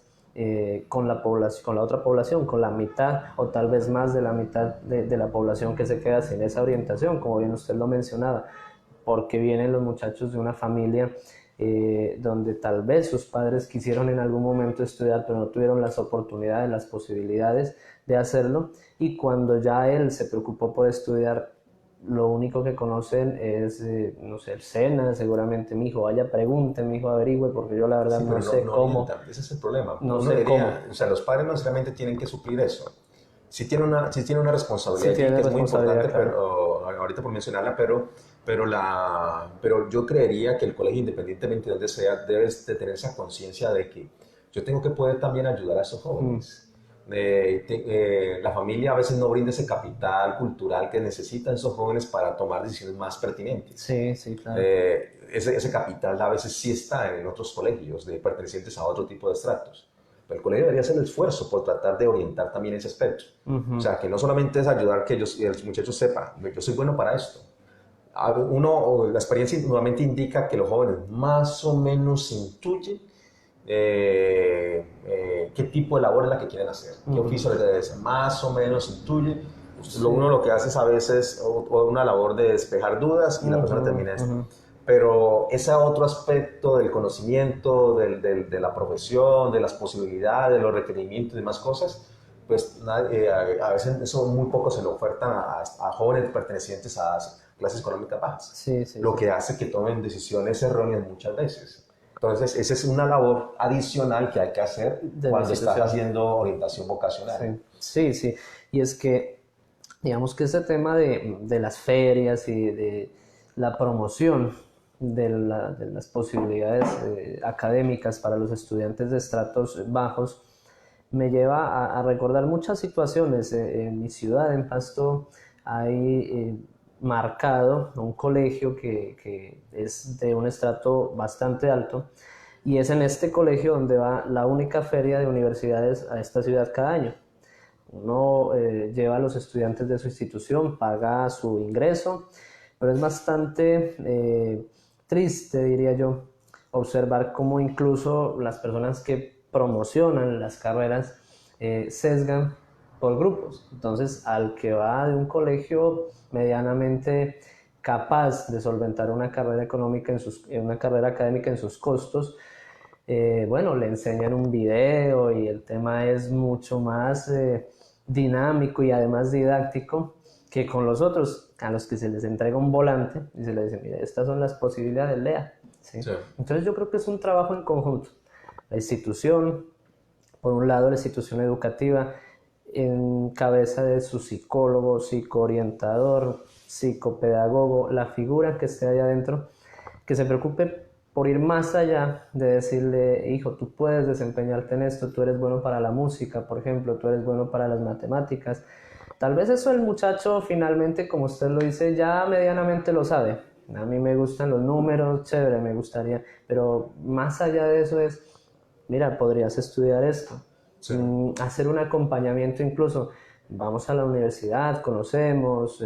con la población, con la otra población, con la mitad o tal vez más de la mitad de la población que se queda sin esa orientación, como bien usted lo mencionaba, porque vienen los muchachos de una familia donde tal vez sus padres quisieron en algún momento estudiar, pero no tuvieron las oportunidades, las posibilidades de hacerlo, y cuando ya él se preocupó por estudiar, lo único que conocen es, no sé, el SENA, seguramente mi hijo, vaya pregunte, mi hijo averigüe, porque yo la verdad Sí, no pero no, sé no cómo, orientan, ese es el problema. no Uno sé debería, cómo. o sea, los padres no necesariamente tienen que suplir eso. Sí tiene una Sí responsabilidad allí tiene que es muy responsabilidad, importante, claro. pero ahorita por mencionarla, pero yo creería que el colegio, independientemente de donde sea, debe de tener esa conciencia de que yo tengo que poder también ayudar a esos Mm. jóvenes. La familia a veces no brinda ese capital cultural que necesitan esos jóvenes para tomar decisiones más pertinentes. Sí, sí, claro. Ese capital a veces sí está en otros colegios pertenecientes a otro tipo de estratos. Pero el colegio debería hacer el esfuerzo por tratar de orientar también ese aspecto. O Ujú. sea, que no solamente es ayudar que los muchachos sepan, yo soy bueno para esto. La experiencia nuevamente indica que los jóvenes más o menos intuyen qué tipo de labor es la que quieren hacer, qué Ujú. oficio les debe ser, más o menos intuye. Uno Sí. lo que hace es a veces una labor de despejar dudas y la persona Ujú, termina esto. ujú. Pero ese otro aspecto del conocimiento, de la profesión, de las posibilidades, de los requerimientos y demás cosas, pues a veces eso muy poco se le oferta a jóvenes pertenecientes a clases económicas bajas, Sí, sí, lo sí. que hace que tomen decisiones erróneas muchas veces. Entonces, esa es una labor adicional que hay que hacer De la cuando estás institución. haciendo orientación vocacional. Sí, sí, sí. Y es que, digamos que este tema de las ferias y de la promoción de las posibilidades académicas para los estudiantes de estratos bajos me lleva a recordar muchas situaciones. En mi ciudad, en Pasto, hay marcado un colegio que es de un estrato bastante alto, y es en este colegio donde va la única feria de universidades a esta ciudad cada año. Uno lleva a los estudiantes de su institución, paga su ingreso, pero es bastante triste, diría yo, observar cómo incluso las personas que promocionan las carreras sesgan por grupos. Entonces, al que va de un colegio medianamente capaz de solventar una carrera económica una carrera académica en sus costos, bueno, le enseñan un video y el tema es mucho más dinámico y además didáctico que con los otros, a los que se les entrega un volante y se les dice, mire, estas son las posibilidades, lea. ¿Sí? Sí. Entonces yo creo que es un trabajo en conjunto. La institución, por un lado, la institución educativa, en cabeza de su psicólogo, psicoorientador, psicopedagogo, la figura que esté allá adentro, que se preocupe por ir más allá de decirle, hijo, tú puedes desempeñarte en esto, tú eres bueno para la música, por ejemplo, tú eres bueno para las matemáticas. Tal vez eso el muchacho finalmente, como usted lo dice, ya medianamente lo sabe. A mí me gustan los números, chévere, me gustaría, pero más allá de eso es, mira, podrías estudiar esto, Sí. hacer un acompañamiento incluso, vamos a la universidad, conocemos.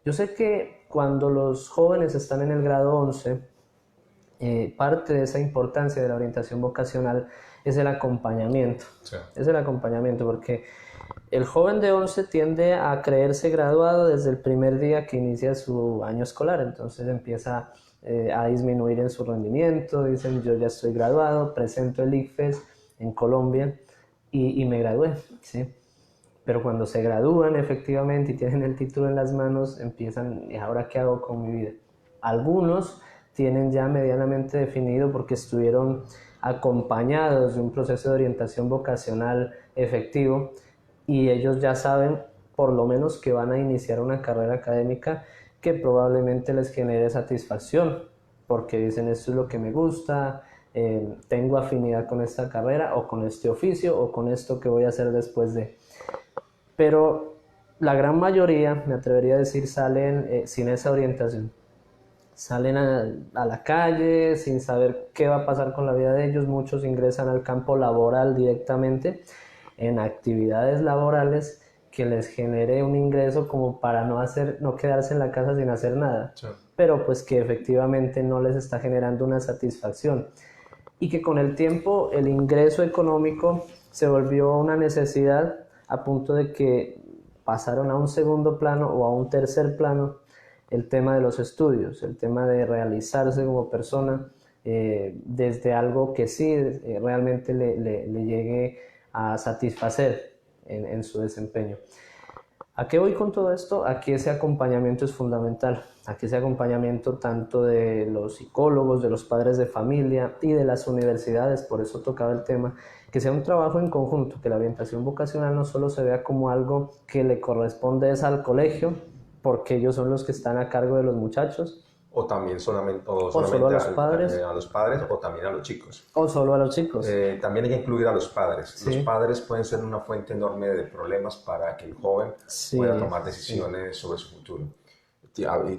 Yo sé que cuando los jóvenes están en el grado 11, parte de esa importancia de la orientación vocacional es el acompañamiento. Sí. Es el acompañamiento porque el joven de 11 tiende a creerse graduado desde el primer día que inicia su año escolar, entonces empieza a disminuir en su rendimiento, dicen yo ya estoy graduado, presento el ICFES en Colombia y me gradué, ¿sí? Pero cuando se gradúan efectivamente y tienen el título en las manos, empiezan, ¿y ahora qué hago con mi vida? Algunos tienen ya medianamente definido porque estuvieron acompañados de un proceso de orientación vocacional efectivo, y ellos ya saben por lo menos que van a iniciar una carrera académica que probablemente les genere satisfacción, porque dicen esto es lo que me gusta, tengo afinidad con esta carrera o con este oficio o con esto que voy a hacer después de. Pero la gran mayoría, me atrevería a decir, salen sin esa orientación. Salen a la calle sin saber qué va a pasar con la vida de ellos. Muchos ingresan al campo laboral directamente en actividades laborales que les genere un ingreso como para no quedarse en la casa sin hacer nada. Sí. Pero pues que efectivamente no les está generando una satisfacción. Y que con el tiempo el ingreso económico se volvió una necesidad a punto de que pasaron a un segundo plano o a un tercer plano el tema de los estudios, el tema de realizarse como persona desde algo que sí realmente le llegue a satisfacer en su desempeño. ¿A qué voy con todo esto? Aquí ese acompañamiento es fundamental. Aquí ese acompañamiento tanto de los psicólogos, de los padres de familia y de las universidades, por eso tocaba el tema, que sea un trabajo en conjunto, que la orientación vocacional no solo se vea como algo que le corresponde es al colegio, porque ellos son los que están a cargo de los muchachos. O también solamente solo a los padres. A los padres o también a los chicos. O solo a los chicos. También hay que incluir a los padres. Sí. Los padres pueden ser una fuente enorme de problemas para que el joven pueda tomar decisiones sobre su futuro.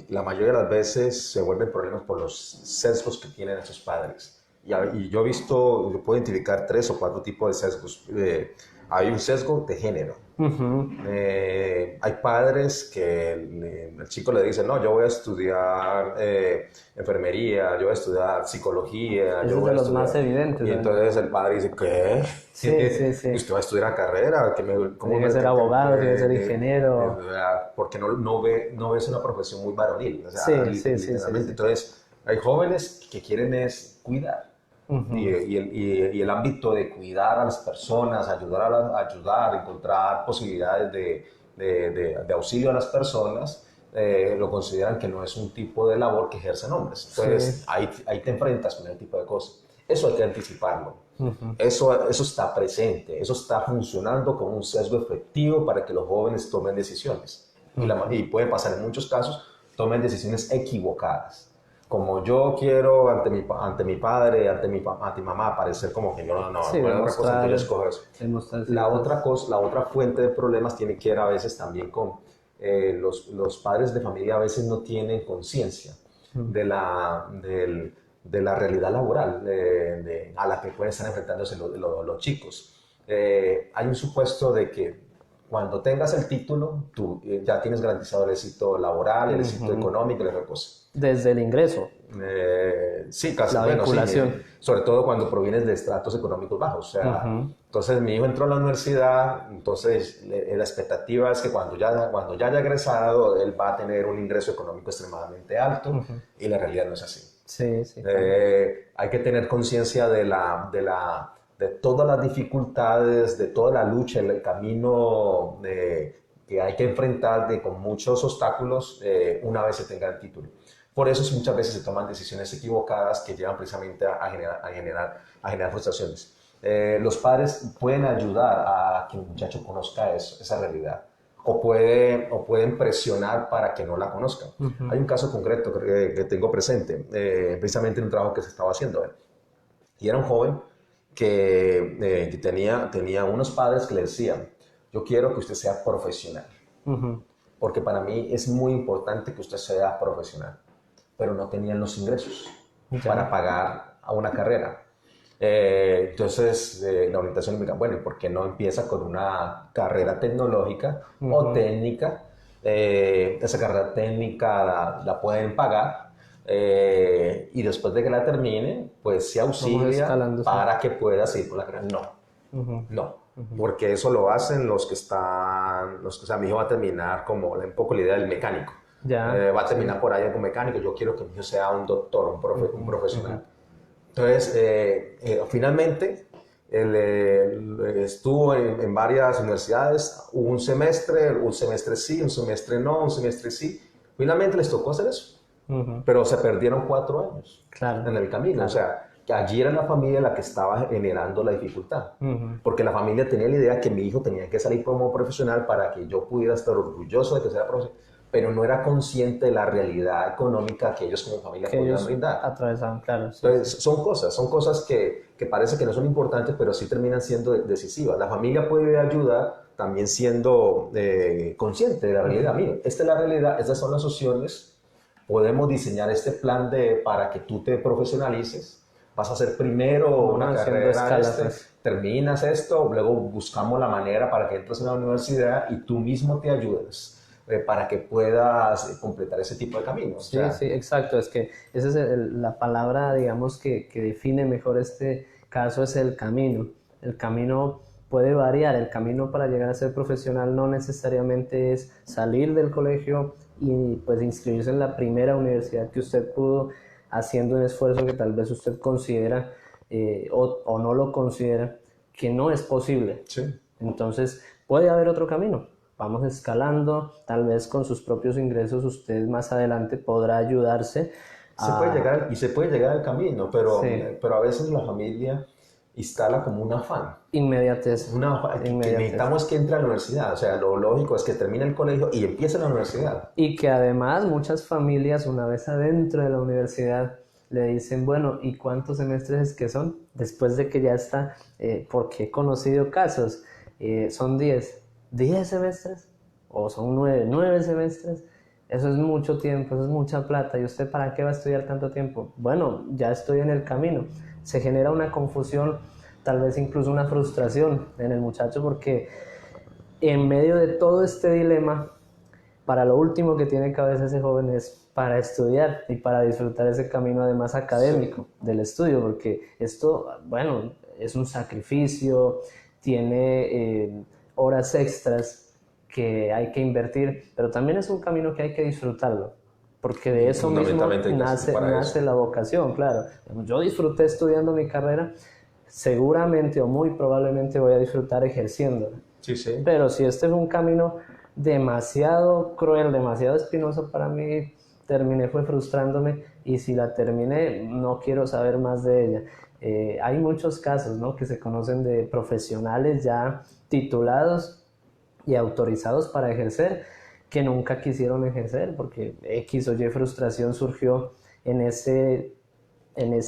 La mayoría de las veces se vuelven problemas por los sesgos que tienen esos padres. Y yo puedo identificar 3 o 4 tipos de sesgos. Hay un sesgo de género. Hay padres que el chico le dice, no, yo voy a estudiar enfermería, yo voy a estudiar psicología. Es de los más evidentes. Y entonces el padre dice, ¿qué? Sí. ¿Usted va a estudiar carrera? Tiene que ser abogado, tiene que ser ingeniero. Porque no ves una profesión muy varonil. O sea, sí. Entonces, hay jóvenes que quieren es cuidar. Y el ámbito de cuidar a las personas, ayudar, encontrar posibilidades de auxilio a las personas, lo consideran que no es un tipo de labor que ejercen hombres. Entonces, ahí te enfrentas con ese tipo de cosas. Eso hay que anticiparlo. Eso está presente, eso está funcionando como un sesgo efectivo para que los jóvenes tomen decisiones. Y puede pasar en muchos casos, tomen decisiones equivocadas. Como yo quiero ante mi padre, ante mi mamá, parecer como que yo no es otra cosa que yo escojo eso. La otra fuente de problemas tiene que ver a veces también con los padres de familia a veces no tienen conciencia de la realidad laboral a la que pueden estar enfrentándose los chicos. Hay un supuesto de que cuando tengas el título, tú ya tienes garantizado el éxito laboral, el éxito económico y la otra cosa. Desde el ingreso. Sí, casi. La vinculación. Sí, sobre todo cuando provienes de estratos económicos bajos. O sea, entonces mi hijo entró a la universidad, entonces la expectativa es que cuando ya haya egresado, él va a tener un ingreso económico extremadamente alto y la realidad no es así. Sí. Hay que tener conciencia de todas las dificultades, de toda la lucha, el camino que hay que enfrentar con muchos obstáculos una vez se tenga el título. Por eso muchas veces se toman decisiones equivocadas que llevan precisamente a generar frustraciones. Los padres pueden ayudar a que el muchacho conozca esa realidad o pueden presionar para que no la conozcan. Hay un caso concreto que tengo presente, precisamente en un trabajo que se estaba haciendo. Y era un joven que tenía unos padres que le decían, yo quiero que usted sea profesional, porque para mí es muy importante que usted sea profesional, pero no tenían los ingresos para pagar a una carrera. Entonces la orientación me dijo, bueno, ¿y por qué no empieza con una carrera tecnológica o técnica? Esa carrera técnica la pueden pagar. Y después de que la termine, pues se auxilia para que pueda seguir con la carrera. No, porque eso lo hacen los que o sea, mi hijo va a terminar como un poco la idea del mecánico. Va a terminar por ahí como mecánico. Yo quiero que mi hijo sea un doctor, un profesional. Entonces, finalmente, él estuvo en varias universidades, hubo un semestre sí, un semestre no, un semestre sí. Finalmente les tocó hacer eso. Pero se perdieron 4 años en el camino. Claro. O sea, que allí era la familia la que estaba generando la dificultad. Porque la familia tenía la idea que mi hijo tenía que salir como profesional para que yo pudiera estar orgulloso de que sea profesional, pero no era consciente de la realidad económica que ellos como familia Que podían ellos brindar. atravesaban, claro. Sí, Entonces, sí. son cosas que parece que no son importantes, pero sí terminan siendo decisivas. La familia puede ayudar también siendo consciente de la realidad. Mira, esta es la realidad, estas son las opciones. Podemos diseñar este plan para que tú te profesionalices. Vas a hacer primero No, una haciendo carrera escala, pues. terminas esto, luego buscamos la manera para que entres en la universidad y tú mismo te ayudes para que puedas completar ese tipo de caminos. O Sí, sea, sí, exacto. Es que esa es la palabra, digamos, que define mejor este caso, es el camino. El camino puede variar. El camino para llegar a ser profesional no necesariamente es salir del colegio y pues inscribirse en la primera universidad que usted pudo, haciendo un esfuerzo que tal vez usted considera o no lo considera, que no es posible. sí. Entonces, puede haber otro camino. Vamos escalando, tal vez con sus propios ingresos usted más adelante podrá ayudarse Se puede a... llegar, y se puede llegar al camino, Sí, pero a veces la familia instala como un afán. inmediatez, Que inmediatez. necesitamos que entre a la universidad. O sea, lo lógico es que termine el colegio y empiece la universidad. Y que además muchas familias, una vez adentro de la universidad, le dicen, bueno, ¿y cuántos semestres es que son? Después de que ya está, porque he conocido casos, son 10 semestres, o son 9 semestres. Eso es mucho tiempo, eso es mucha plata. ¿Y usted para qué va a estudiar tanto tiempo? Bueno, ya estoy en el camino. Se genera una confusión, tal vez incluso una frustración en el muchacho, porque en medio de todo este dilema, para lo último que tiene cabeza ese joven es para estudiar y para disfrutar ese camino además Sí. académico del estudio, porque esto, bueno, es un sacrificio, tiene horas extras que hay que invertir, pero también es un camino que hay que disfrutarlo, porque de Y eso mismo fundamentalmente hay que hacer para nace eso. la vocación, claro. Yo disfruté estudiando mi carrera, seguramente o muy probablemente voy a disfrutar ejerciéndola. Sí, sí. Pero si este fue un camino demasiado cruel, demasiado espinoso para mí, terminé fue frustrándome y si la terminé no quiero saber más de ella. Hay muchos casos, ¿no?, que se conocen de profesionales ya titulados y autorizados para ejercer que nunca quisieron ejercer porque X o Y frustración surgió en ese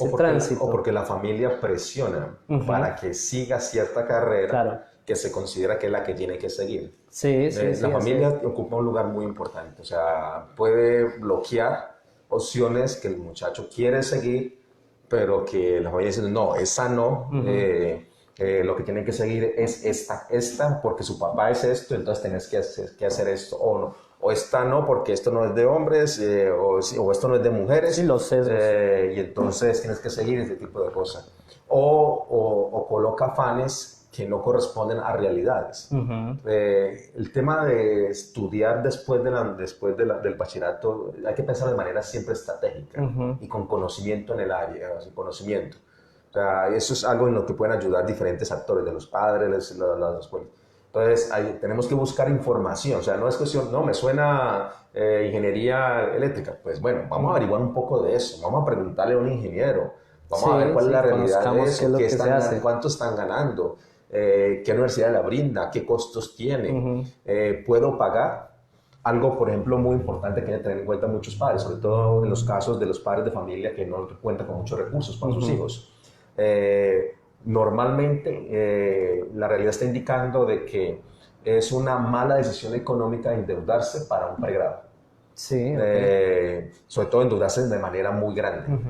O tránsito. porque la familia presiona Ujú, para que siga cierta carrera claro. que se considera que es la que tiene que seguir. Sí, sí, La sí, así familia es. ocupa un lugar muy importante, o sea, puede bloquear opciones que el muchacho quiere seguir, pero que la familia dice, no, esa no, Ujú. lo que tiene que seguir es esta, porque su papá es esto, entonces tenés que hacer esto, o no, o esta no, porque esto no es de hombres, o esto no es de Sí, mujeres, los sesgos. y entonces tienes que seguir ese tipo de cosas. O coloca afanes que no corresponden a realidades. Ujú. El tema de estudiar del bachillerato, hay que pensar de manera siempre estratégica Ujú. y con conocimiento en el área, sin conocimiento. O sea, eso es algo en lo que pueden ayudar diferentes actores, de los padres, las escuelas. Entonces, tenemos que buscar información, o sea, no es cuestión, no, me suena ingeniería eléctrica, pues bueno, vamos a averiguar un poco de eso, vamos a preguntarle a un ingeniero, vamos a ver Sí, cuál es sí, la realidad de conozcamos qué es eso, lo que se hace. cuánto están ganando, qué universidad la brinda, qué costos tiene, Ujú. puedo pagar. Algo, por ejemplo, muy importante que hay que tener en cuenta muchos padres, sobre todo en los casos de los padres de familia que no cuentan con muchos recursos para sus Ujú. hijos. Normalmente la realidad está indicando de que es una mala decisión económica endeudarse para un pregrado, Sí, ok. sobre todo endeudarse de manera muy grande. Ujú.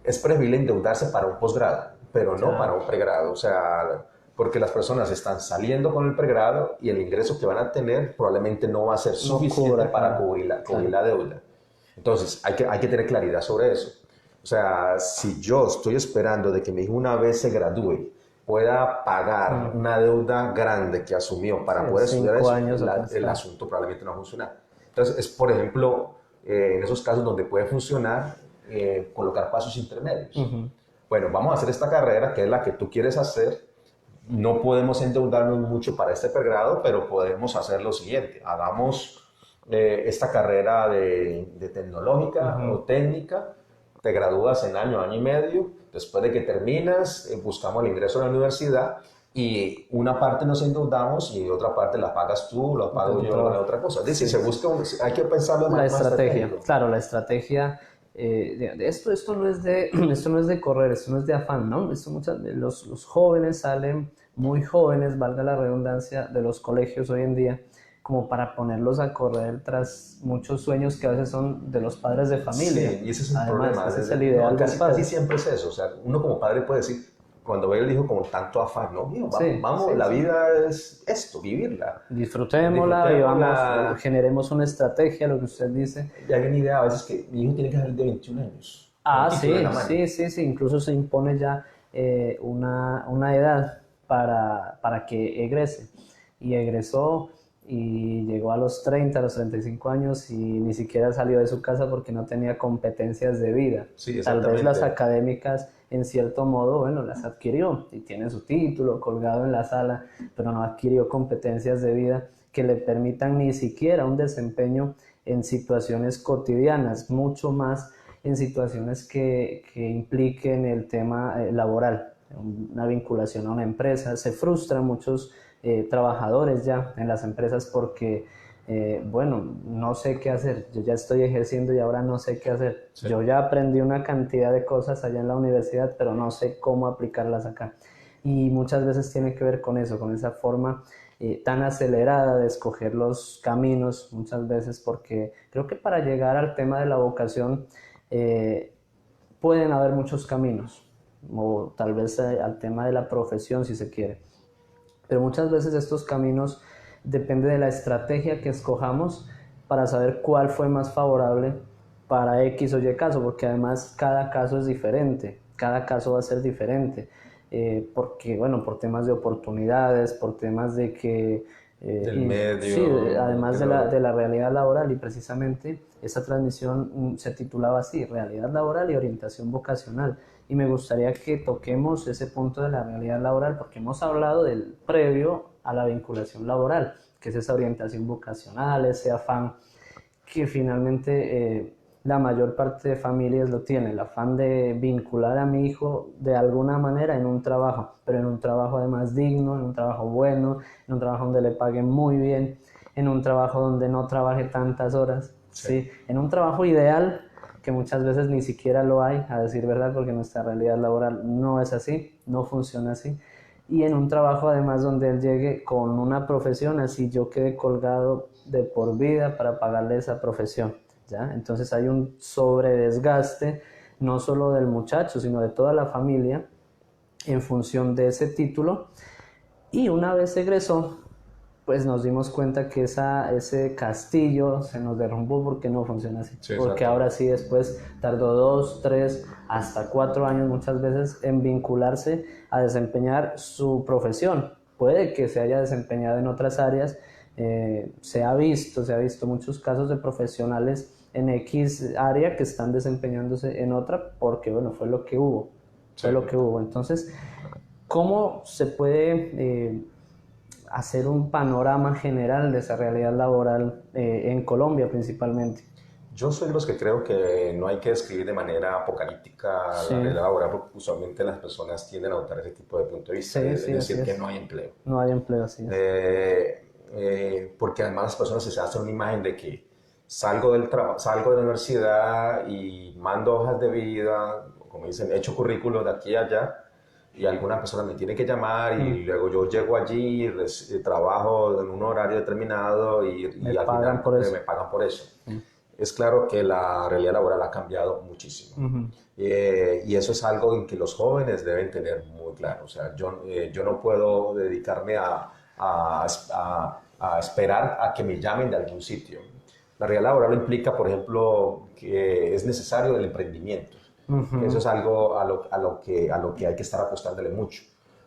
Es preferible endeudarse para un posgrado, pero no para Claro, un pregrado, o sea, porque las personas están saliendo con el pregrado y el ingreso que van a tener probablemente no va a ser no suficiente cubra, para claro, cubrir claro. la deuda. Entonces, hay que tener claridad sobre eso. O sea, si yo estoy esperando de que mi hijo una vez se gradúe pueda pagar Mm. una deuda grande que asumió Sí, para en poder estudiar 5 años eso, el atrasar. asunto probablemente no va a funcionar. Entonces, es por ejemplo, en esos casos donde puede funcionar colocar pasos intermedios. Ujú. Bueno, vamos a hacer esta carrera, que es la que tú quieres hacer. No podemos endeudarnos mucho para este pregrado, pero podemos hacer lo siguiente. Hagamos esta carrera de tecnológica o Ujú. técnica te gradúas en año y medio, después de que terminas, buscamos el ingreso a la universidad y una parte nos endeudamos y otra parte la pagas tú, la pago yo, la otra cosa. Es decir, se busca, hay que pensarlo la más estrategia. estratégico. Claro, la estrategia. Esto no es de, esto no es de correr, esto no es de afán, ¿no? Los jóvenes salen muy jóvenes, valga la redundancia, de los colegios hoy en día, como para ponerlos a correr tras muchos sueños que a veces son de los padres de familia. Sí, y ese es el Además, problema. ese es el ideal del padre. Casi siempre es eso. O sea, uno como padre puede decir, cuando ve al hijo con tanto afán, no, mío, Sí, vamos, sí, la sí. vida es esto, vivirla. Disfrutémosla y vamos, generemos una estrategia, lo que usted dice. Y hay una idea a veces que mi hijo tiene que salir de 21 años. Ah, con el sí, título en la mano. sí, incluso se impone ya una edad para que egrese. Y egresó y llegó a los 30, a los 35 años y ni siquiera salió de su casa porque no tenía competencias de vida. Sí, Tal vez las exactamente. académicas, en cierto modo, bueno, las adquirió y tiene su título colgado en la sala, pero no adquirió competencias de vida que le permitan ni siquiera un desempeño en situaciones cotidianas, mucho más en situaciones que impliquen el tema laboral, una vinculación a una empresa. Se frustran muchos trabajadores ya en las empresas porque, bueno, no sé qué hacer, yo ya estoy ejerciendo y ahora no sé qué hacer. Sí. Yo ya aprendí una cantidad de cosas allá en la universidad, pero no sé cómo aplicarlas acá. Y muchas veces tiene que ver con eso, con esa forma tan acelerada de escoger los caminos, muchas veces porque creo que para llegar al tema de la vocación pueden haber muchos caminos, o tal vez al tema de la profesión si se quiere, pero muchas veces estos caminos depende de la estrategia que escojamos para saber cuál fue más favorable para X o Y caso, porque además cada caso es diferente, cada caso va a ser diferente, porque, bueno, por temas de oportunidades, por temas de que Del medio. sí, además de la realidad laboral, y precisamente esa transmisión se titulaba así, realidad laboral y orientación vocacional, y me gustaría que toquemos ese punto de la realidad laboral porque hemos hablado del previo a la vinculación laboral, que es esa orientación vocacional, ese afán que finalmente la mayor parte de familias lo tiene, el afán de vincular a mi hijo de alguna manera en un trabajo, pero en un trabajo además digno, en un trabajo bueno, en un trabajo donde le paguen muy bien, en un trabajo donde no trabaje tantas horas, ¿sí? En un trabajo ideal, que muchas veces ni siquiera lo hay, a decir verdad, porque nuestra realidad laboral no es así, no funciona así. Y en un trabajo además donde él llegue con una profesión, así yo quede colgado de por vida para pagarle esa profesión, ¿ya? Entonces hay un sobredesgaste, no solo del muchacho, sino de toda la familia, en función de ese título. Y una vez egresó, pues nos dimos cuenta que ese castillo se nos derrumbó porque no funciona así. Sí, porque ahora sí después tardó 2, 3, hasta 4 años muchas veces en vincularse a desempeñar su profesión. Puede que se haya desempeñado en otras áreas, se ha visto muchos casos de profesionales en X área que están desempeñándose en otra porque, bueno, fue lo que hubo. Fue lo que hubo. Entonces, ¿cómo se puede hacer un panorama general de esa realidad laboral en Colombia principalmente? Yo soy de los que creo que no hay que describir de manera apocalíptica Sí. la realidad laboral, porque usualmente las personas tienden a adoptar ese tipo de punto de vista, Sí, es sí, decir, así que es. no hay empleo. No hay empleo, así es. Porque además las personas se hacen una imagen de que salgo de la universidad y mando hojas de vida, como dicen, he hecho currículos de aquí a allá, y alguna persona me tiene que llamar y luego yo llego allí, trabajo en un horario determinado y al pagan final por eso. me pagan por eso. Es claro que la realidad laboral ha cambiado muchísimo. Y eso es algo en que los jóvenes deben tener muy claro. O sea, yo no puedo dedicarme a esperar a que me llamen de algún sitio. La realidad laboral implica, por ejemplo, que es necesario el emprendimiento. Que eso es algo a lo que hay que estar apostándole mucho.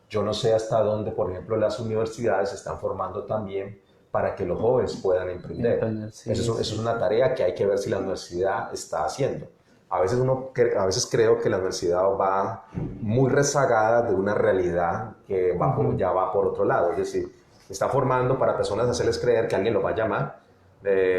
Yo no sé hasta dónde, por ejemplo, las universidades se están formando también para que los jóvenes puedan emprender. Sí, eso es una tarea que hay que ver si la universidad está haciendo. A veces creo que la universidad va muy rezagada de una realidad que ya va por otro lado. Es decir, está formando para personas hacerles creer que alguien los va a llamar,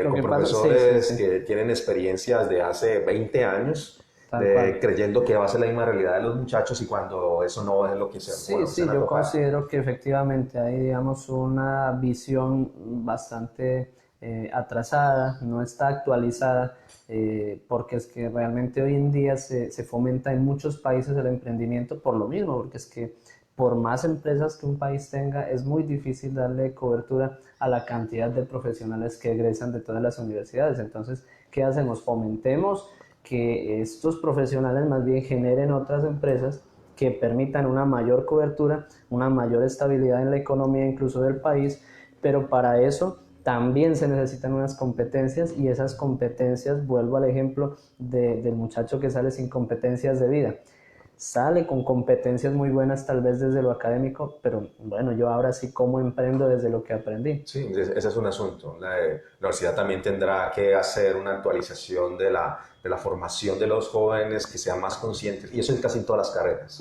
con profesores que tienen experiencias de hace 20 años Tal cual. creyendo que va a ser la misma realidad de los muchachos y cuando eso no es lo que se, Sí, bueno, sí, se van a yo tocar. considero que efectivamente hay, digamos, una visión bastante atrasada, no está actualizada, porque es que realmente hoy en día se fomenta en muchos países el emprendimiento por lo mismo, porque es que por más empresas que un país tenga, es muy difícil darle cobertura a la cantidad de profesionales que egresan de todas las universidades. Entonces, ¿qué hacemos? Fomentemos que estos profesionales más bien generen otras empresas que permitan una mayor cobertura, una mayor estabilidad en la economía incluso del país, pero para eso también se necesitan unas competencias y esas competencias, vuelvo al ejemplo del muchacho que sale sin competencias de vida. Sale con competencias muy buenas tal vez desde lo académico, pero bueno, yo ahora sí cómo emprendo desde lo que aprendí. Sí, ese es un asunto. La universidad también tendrá que hacer una actualización de la formación de los jóvenes que sean más conscientes. Y eso es casi en todas las carreras.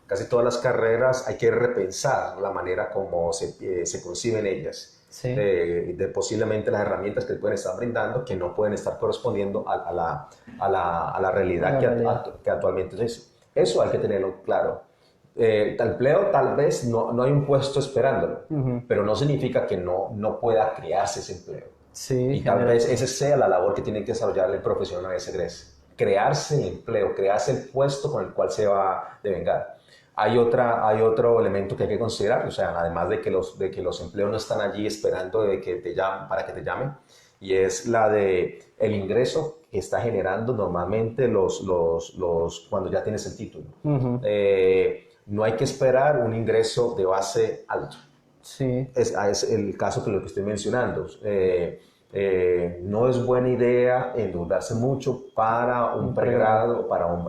Casi todas las carreras hay que repensar la manera como se conciben ellas. Sí, De posiblemente las herramientas que pueden estar brindando que no pueden estar correspondiendo a la a realidad la realidad. que actualmente es eso. Eso hay que tenerlo claro. Empleo tal vez no hay un puesto esperándolo, pero no significa que no pueda crearse ese empleo. Sí, Y tal vez generación. esa sea la labor que tiene que desarrollar el profesional a ese egrese. Crearse el empleo, crearse el puesto con el cual se va a devengar. Hay otro elemento que hay que considerar, o sea, además de que los empleos no están allí esperando de que te llamen, para que te llamen, y es la de el ingreso que está generando normalmente cuando ya tienes el título. No hay que esperar un ingreso de base alto. Sí, Es el caso que lo que estoy mencionando. No es buena idea endeudarse mucho para un un pregrado. pregrado,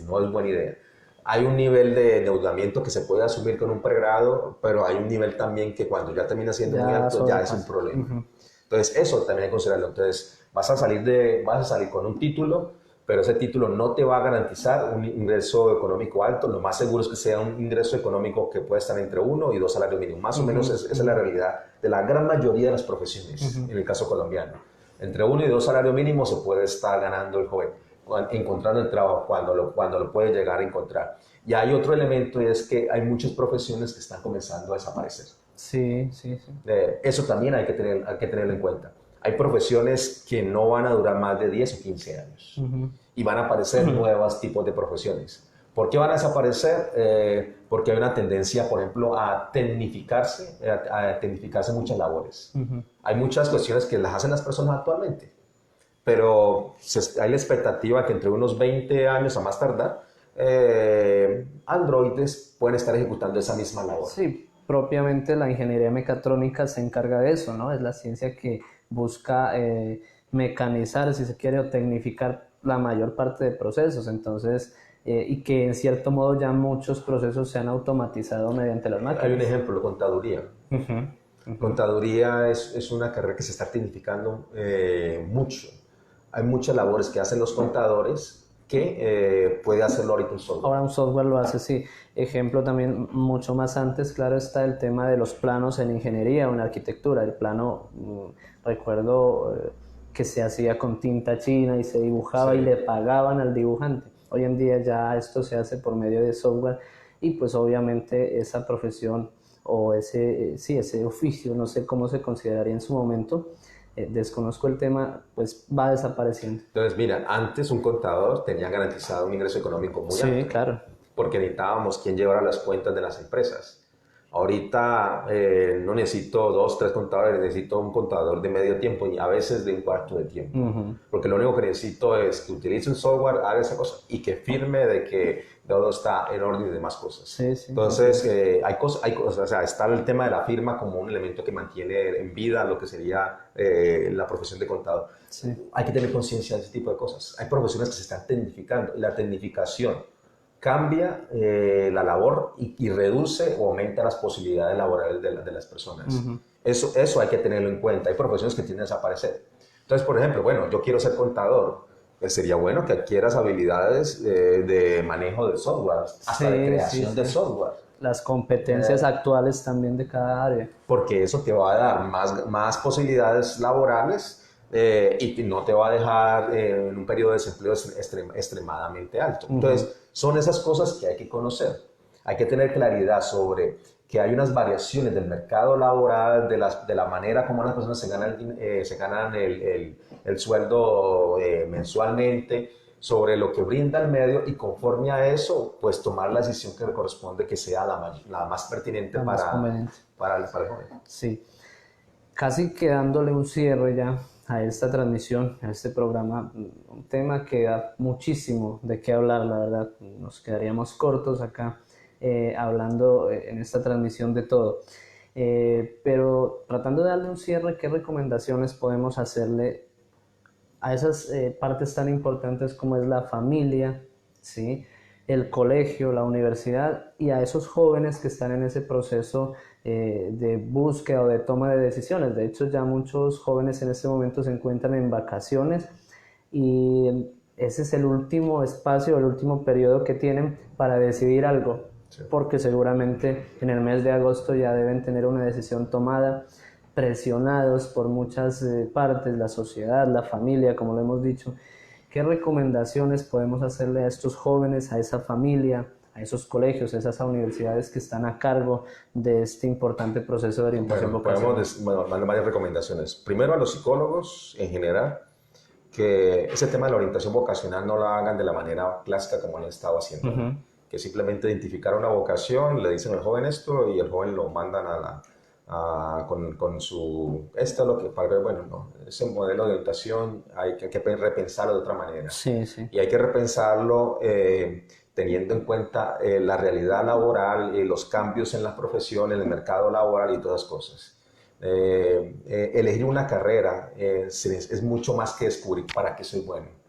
no es buena idea. Hay un nivel de endeudamiento que se puede asumir con un pregrado, pero hay un nivel también que cuando ya termina siendo muy Ya alto ya es un sobrepasa. problema. Entonces eso también hay que considerarlo. Entonces vas a salir con un título, pero ese título no te va a garantizar un ingreso económico alto. Lo más seguro es que sea un ingreso económico que puede estar entre 1 y 2 salarios mínimos. Más o menos esa es la realidad de la gran mayoría de las profesiones, en el caso colombiano. Entre 1 y 2 salarios mínimos se puede estar ganando el joven, encontrando el trabajo cuando lo puede llegar a encontrar. Y hay otro elemento y es que hay muchas profesiones que están comenzando a desaparecer. Sí, sí, sí. Eso también hay que tenerlo en cuenta. Hay profesiones que no van a durar más de 10 o 15 años y van a aparecer nuevos tipos de profesiones. ¿Por qué van a desaparecer? Porque hay una tendencia, por ejemplo, a tecnificarse muchas labores. Hay muchas cuestiones que las hacen las personas actualmente, pero hay la expectativa que entre unos 20 años a más tardar, androides pueden estar ejecutando esa misma labor. Sí, propiamente la ingeniería mecatrónica se encarga de eso, ¿no? Es la ciencia que busca mecanizar, si se quiere, o tecnificar la mayor parte de procesos. Entonces, y que en cierto modo ya muchos procesos se han automatizado mediante las Hay un máquinas. ejemplo, contaduría. Contaduría es una carrera que se está tecnificando mucho. Hay muchas labores que hacen los contadores que puede hacerlo ahorita un software. Ahora un software lo hace, sí. Ejemplo también mucho más antes, claro, está el tema de los planos en ingeniería o en arquitectura. El plano, recuerdo que se hacía con tinta china y se dibujaba y Sí. le pagaban al dibujante. Hoy en día ya esto se hace por medio de software y pues obviamente esa profesión o sí, ese oficio, no sé cómo se consideraría en su momento, desconozco el tema, pues va desapareciendo. Entonces, mira, antes un contador tenía garantizado un ingreso económico muy Sí, alto, claro. porque necesitábamos quien llevara las cuentas de las empresas. Ahorita no necesito 2, 3 contadores, necesito un contador de medio tiempo y a veces de un cuarto de tiempo. Porque lo único que necesito es que utilice un software, haga esa cosa y que firme de que todo está en orden y demás cosas. Sí, sí. Entonces, hay cosas, o sea, está el tema de la firma como un elemento que mantiene en vida lo que sería la profesión de contador. Sí. Hay que tener conciencia de ese tipo de cosas. Hay profesiones que se están tecnificando. La tecnificación cambia la labor y reduce o aumenta las posibilidades laborales de las personas. Eso hay que tenerlo en cuenta. Hay profesiones que tienden a desaparecer. Entonces, por ejemplo, bueno, yo quiero ser contador. Pues sería bueno que adquieras habilidades de manejo de software, hasta de creación de software. Las competencias actuales también de cada área. Porque eso te va a dar más posibilidades laborales y no te va a dejar en un periodo de desempleo extremadamente alto. Entonces, son esas cosas que hay que conocer. Hay que tener claridad sobre que hay unas variaciones del mercado laboral, de la manera como las personas se ganan el sueldo mensualmente, sobre lo que brinda el medio, y conforme a eso, pues tomar la decisión que le corresponde, que sea la más pertinente para el joven. Sí, casi que dándole un cierre ya a esta transmisión, a este programa, un tema que da muchísimo de qué hablar, la verdad, nos quedaríamos cortos acá hablando en esta transmisión de todo. Pero tratando de darle un cierre, ¿qué recomendaciones podemos hacerle a esas partes tan importantes como es la familia, ¿sí? El colegio, la universidad, y a esos jóvenes que están en ese proceso de búsqueda o de toma de decisiones? De hecho, ya muchos jóvenes en este momento se encuentran en vacaciones y ese es el último espacio, el último periodo que tienen para decidir algo, sí, porque seguramente en el mes de agosto ya deben tener una decisión tomada, presionados por muchas partes, la sociedad, la familia, como lo hemos dicho. ¿Qué recomendaciones podemos hacerle a estos jóvenes, a esa familia, a esos colegios, a esas universidades que están a cargo de este importante proceso de orientación vocacional? Podemos dar varias recomendaciones. Primero, a los psicólogos en general, que ese tema de la orientación vocacional no la hagan de la manera clásica como han estado haciendo, que simplemente identificar una vocación, le dicen al joven esto y el joven lo mandan con su, esto es lo que, bueno, no, ese modelo de orientación hay que repensarlo de otra manera. Sí, sí. Y hay que repensarlo teniendo en cuenta la realidad laboral y los cambios en las profesiones, en el mercado laboral y todas esas cosas. Elegir una carrera es mucho más que descubrir para qué soy bueno.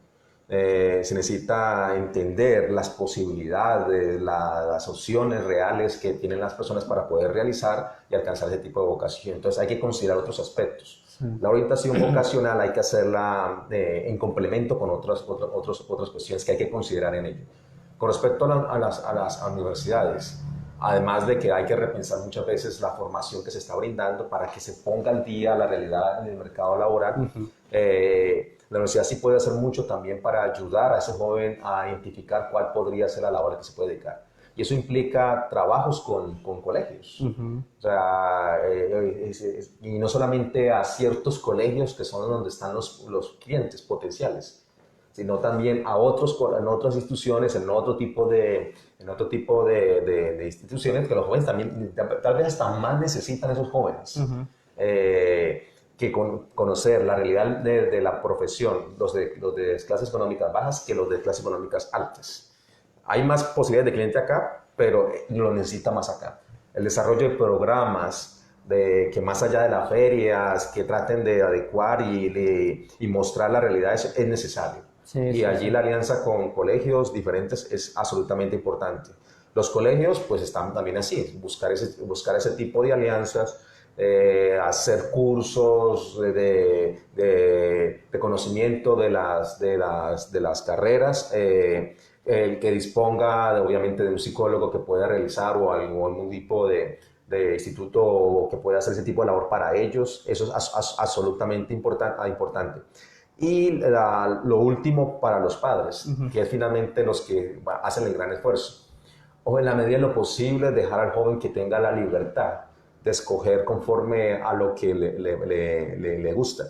Se necesita entender las posibilidades, las opciones reales que tienen las personas para poder realizar y alcanzar ese tipo de vocación. Entonces hay que considerar otros aspectos. Sí. La orientación vocacional hay que hacerla en complemento con otras cuestiones que hay que considerar en ello. Con respecto a las universidades, además de que hay que repensar muchas veces la formación que se está brindando para que se ponga al día la realidad en el mercado laboral, la universidad sí puede hacer mucho también para ayudar a ese joven a identificar cuál podría ser la labor a la que se puede dedicar. Y eso implica trabajos con colegios. O sea, y no solamente a ciertos colegios que son donde están los clientes potenciales, sino también a en otras instituciones, en otro tipo de instituciones que los jóvenes también, tal vez hasta más necesitan esos jóvenes. Que conocer la realidad de la profesión, los de clases económicas bajas que los de clases económicas altas. Hay más posibilidades de cliente acá, pero lo necesita más acá. El desarrollo de programas que más allá de las ferias, que traten de adecuar y mostrar la realidad es necesario. Sí, y allí la alianza con colegios diferentes es absolutamente importante. Los colegios pues están también así, buscar ese tipo de alianzas, hacer cursos de conocimiento de las carreras, el que disponga obviamente de un psicólogo que pueda realizar o algún tipo de instituto que pueda hacer ese tipo de labor para ellos, eso es absolutamente importante. Y lo último para los padres, que es finalmente los que hacen el gran esfuerzo. O en la medida de lo posible dejar al joven que tenga la libertad de escoger conforme a lo que le gusta.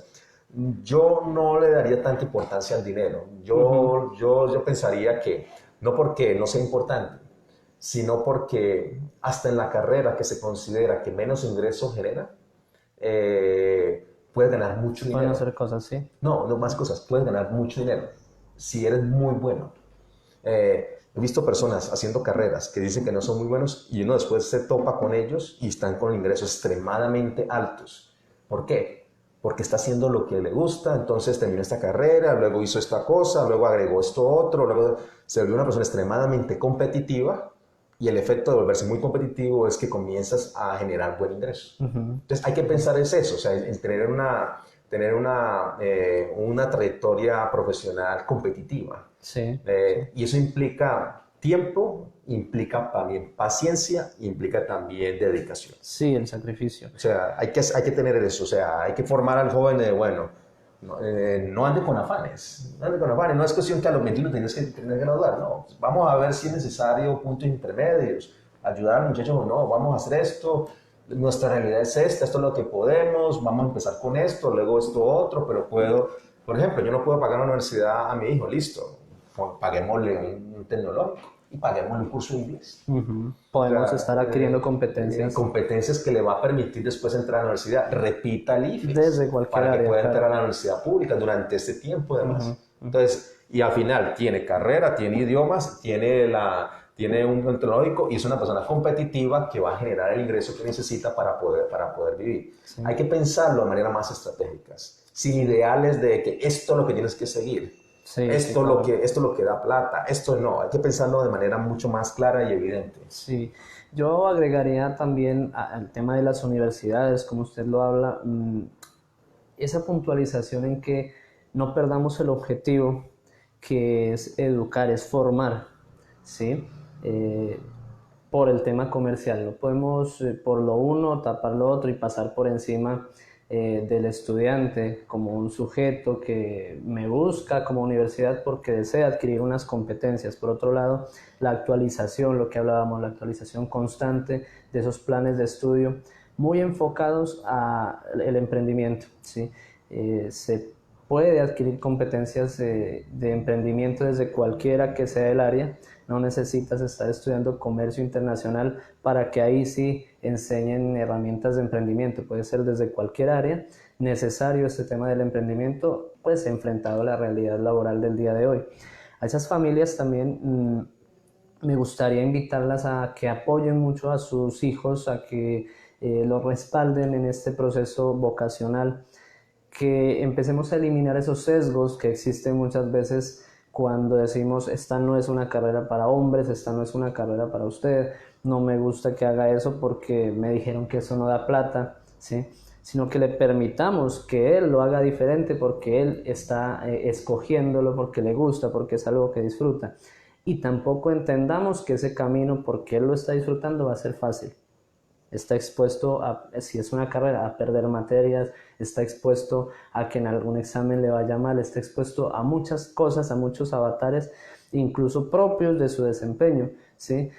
Yo no le daría tanta importancia al dinero. Yo pensaría que no porque no sea importante, sino porque hasta en la carrera que se considera que menos ingresos genera, puedes ganar mucho dinero. Pueden hacer cosas, sí. No más cosas. Puedes ganar mucho dinero si eres muy bueno. He visto personas haciendo carreras que dicen que no son muy buenos y uno después se topa con ellos y están con ingresos extremadamente altos. ¿Por qué? Porque está haciendo lo que le gusta, entonces terminó esta carrera, luego hizo esta cosa, luego agregó esto otro, luego se volvió una persona extremadamente competitiva y el efecto de volverse muy competitivo es que comienzas a generar buen ingreso. Entonces hay que pensar en eso, o sea, en tener una trayectoria profesional competitiva. Sí. Y eso implica tiempo, implica también paciencia, implica también dedicación. Sí, el sacrificio. O sea, hay que tener eso, o sea, hay que formar al joven de, bueno, No, no ande con afanes, no ande con afanes, no es cuestión que a los 21 tienes que graduar, no, vamos a ver si es necesario puntos intermedios, ayudar a los muchachos o no, vamos a hacer esto, nuestra realidad es esta, esto es lo que podemos, vamos a empezar con esto, luego esto otro, pero puedo, por ejemplo, yo no puedo pagar una universidad a mi hijo, listo, paguémosle un tecnológico y paguémosle un curso de inglés. Podemos estar adquiriendo competencias. Competencias que le va a permitir después entrar a la universidad. Repita el IFES. Desde cualquier área. Para que pueda entrar a la universidad pública durante este tiempo, además. Entonces, y al final tiene carrera, tiene idiomas, tiene un tecnológico y es una persona competitiva que va a generar el ingreso que necesita para poder vivir. Sí. Hay que pensarlo de manera más estratégicas, sin ideales de que esto es lo que tienes que seguir. Sí, esto es lo que da plata, esto no, hay que pensarlo de manera mucho más clara y evidente. Sí, yo agregaría también al tema de las universidades, como usted lo habla, esa puntualización en que no perdamos el objetivo, que es educar, es formar, ¿sí? Por el tema comercial, no podemos por lo uno tapar lo otro y pasar por encima del estudiante como un sujeto que me busca como universidad porque desea adquirir unas competencias. Por otro lado, la actualización, lo que hablábamos, la actualización constante de esos planes de estudio, muy enfocados al emprendimiento, ¿sí? Se puede adquirir competencias de emprendimiento desde cualquiera que sea el área. No necesitas estar estudiando comercio internacional para que ahí sí enseñen herramientas de emprendimiento. Puede ser desde cualquier área necesario este tema del emprendimiento, pues enfrentado a la realidad laboral del día de hoy. A esas familias también me gustaría invitarlas a que apoyen mucho a sus hijos, a que los respalden en este proceso vocacional, que empecemos a eliminar esos sesgos que existen muchas veces cuando decimos esta no es una carrera para hombres, esta no es una carrera para usted, no me gusta que haga eso porque me dijeron que eso no da plata, ¿sí? Sino que le permitamos que él lo haga diferente porque él está escogiéndolo porque le gusta, porque es algo que disfruta. Y tampoco entendamos que ese camino, porque él lo está disfrutando, va a ser fácil. Está expuesto, si es una carrera, a perder materias, está expuesto a que en algún examen le vaya mal, está expuesto a muchas cosas, a muchos avatares, incluso propios de su desempeño, ¿sí?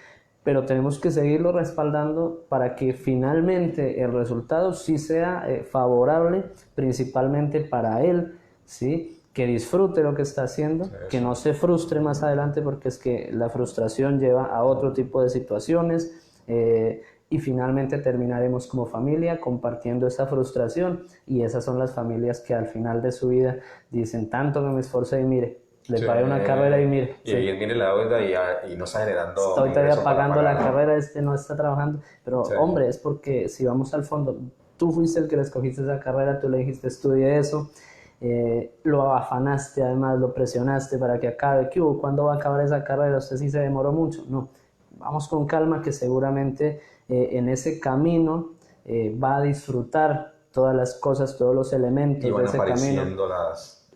Pero tenemos que seguirlo respaldando para que finalmente el resultado sí sea favorable, principalmente para él, ¿sí? Que disfrute lo que está haciendo, que no se frustre más adelante, porque es que la frustración lleva a otro tipo de situaciones, y finalmente terminaremos como familia compartiendo esa frustración, y esas son las familias que al final de su vida dicen tanto que me esforcé y mire, le pagué una carrera y mire. Y mire la deuda y no está generando. Estoy todavía pagando la carrera, no está trabajando. Pero hombre, es porque si vamos al fondo, tú fuiste el que le escogiste esa carrera, tú le dijiste estudie eso, lo afanaste, además lo presionaste para que acabe. ¿Qué hubo? ¿Cuándo va a acabar esa carrera? Usted sí se demoró mucho. No, vamos con calma, que seguramente en ese camino va a disfrutar todas las cosas, todos los elementos de ese camino.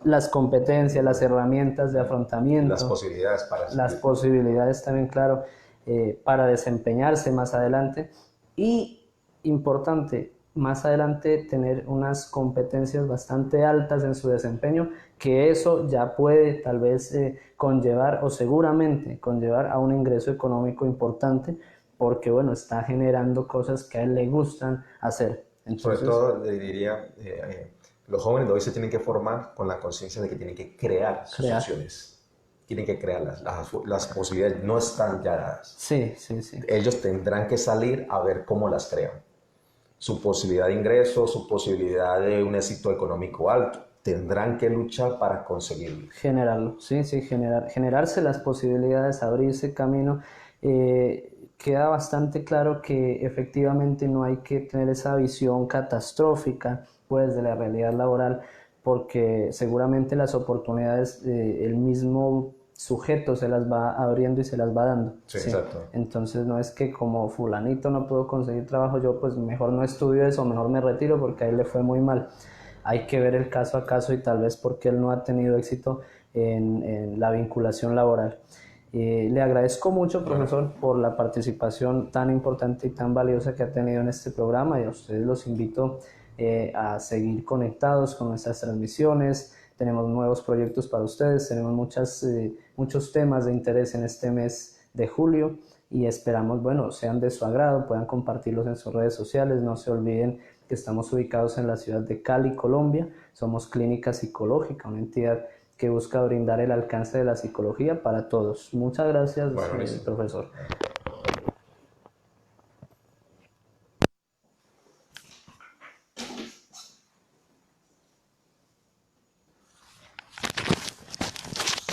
Las competencias, las herramientas de afrontamiento. Las posibilidades para las posibilidades también, claro, para desempeñarse más adelante. Y, importante, más adelante tener unas competencias bastante altas en su desempeño, que eso ya puede tal vez conllevar, o seguramente conllevar a un ingreso económico importante, porque bueno, está generando cosas que a él le gustan hacer. Entonces, sobre todo le diría, los jóvenes de hoy se tienen que formar con la conciencia de que tienen que crear sus opciones. Tienen que crearlas. Las posibilidades no están ya dadas. Sí. Ellos tendrán que salir a ver cómo las crean. Su posibilidad de ingreso, su posibilidad de un éxito económico alto. Tendrán que luchar para conseguirlo. Generarlo, generarse las posibilidades, abrirse camino. Queda bastante claro que efectivamente no hay que tener esa visión catastrófica pues de la realidad laboral, porque seguramente las oportunidades el mismo sujeto se las va abriendo y se las va dando. Sí, exacto. Entonces no es que como fulanito no puedo conseguir trabajo, yo pues mejor no estudio eso, mejor me retiro porque a él le fue muy mal. Hay que ver el caso a caso y tal vez porque él no ha tenido éxito en la vinculación laboral. Le agradezco mucho, profesor, por la participación tan importante y tan valiosa que ha tenido en este programa, y a ustedes los invito a seguir conectados con nuestras transmisiones. Tenemos nuevos proyectos para ustedes, tenemos muchos temas de interés en este mes de julio y esperamos, bueno, sean de su agrado, puedan compartirlos en sus redes sociales. No se olviden que estamos ubicados en la ciudad de Cali, Colombia. Somos Clínica Psicológica, una entidad que busca brindar el alcance de la psicología para todos. Muchas gracias, Bueno, profesor.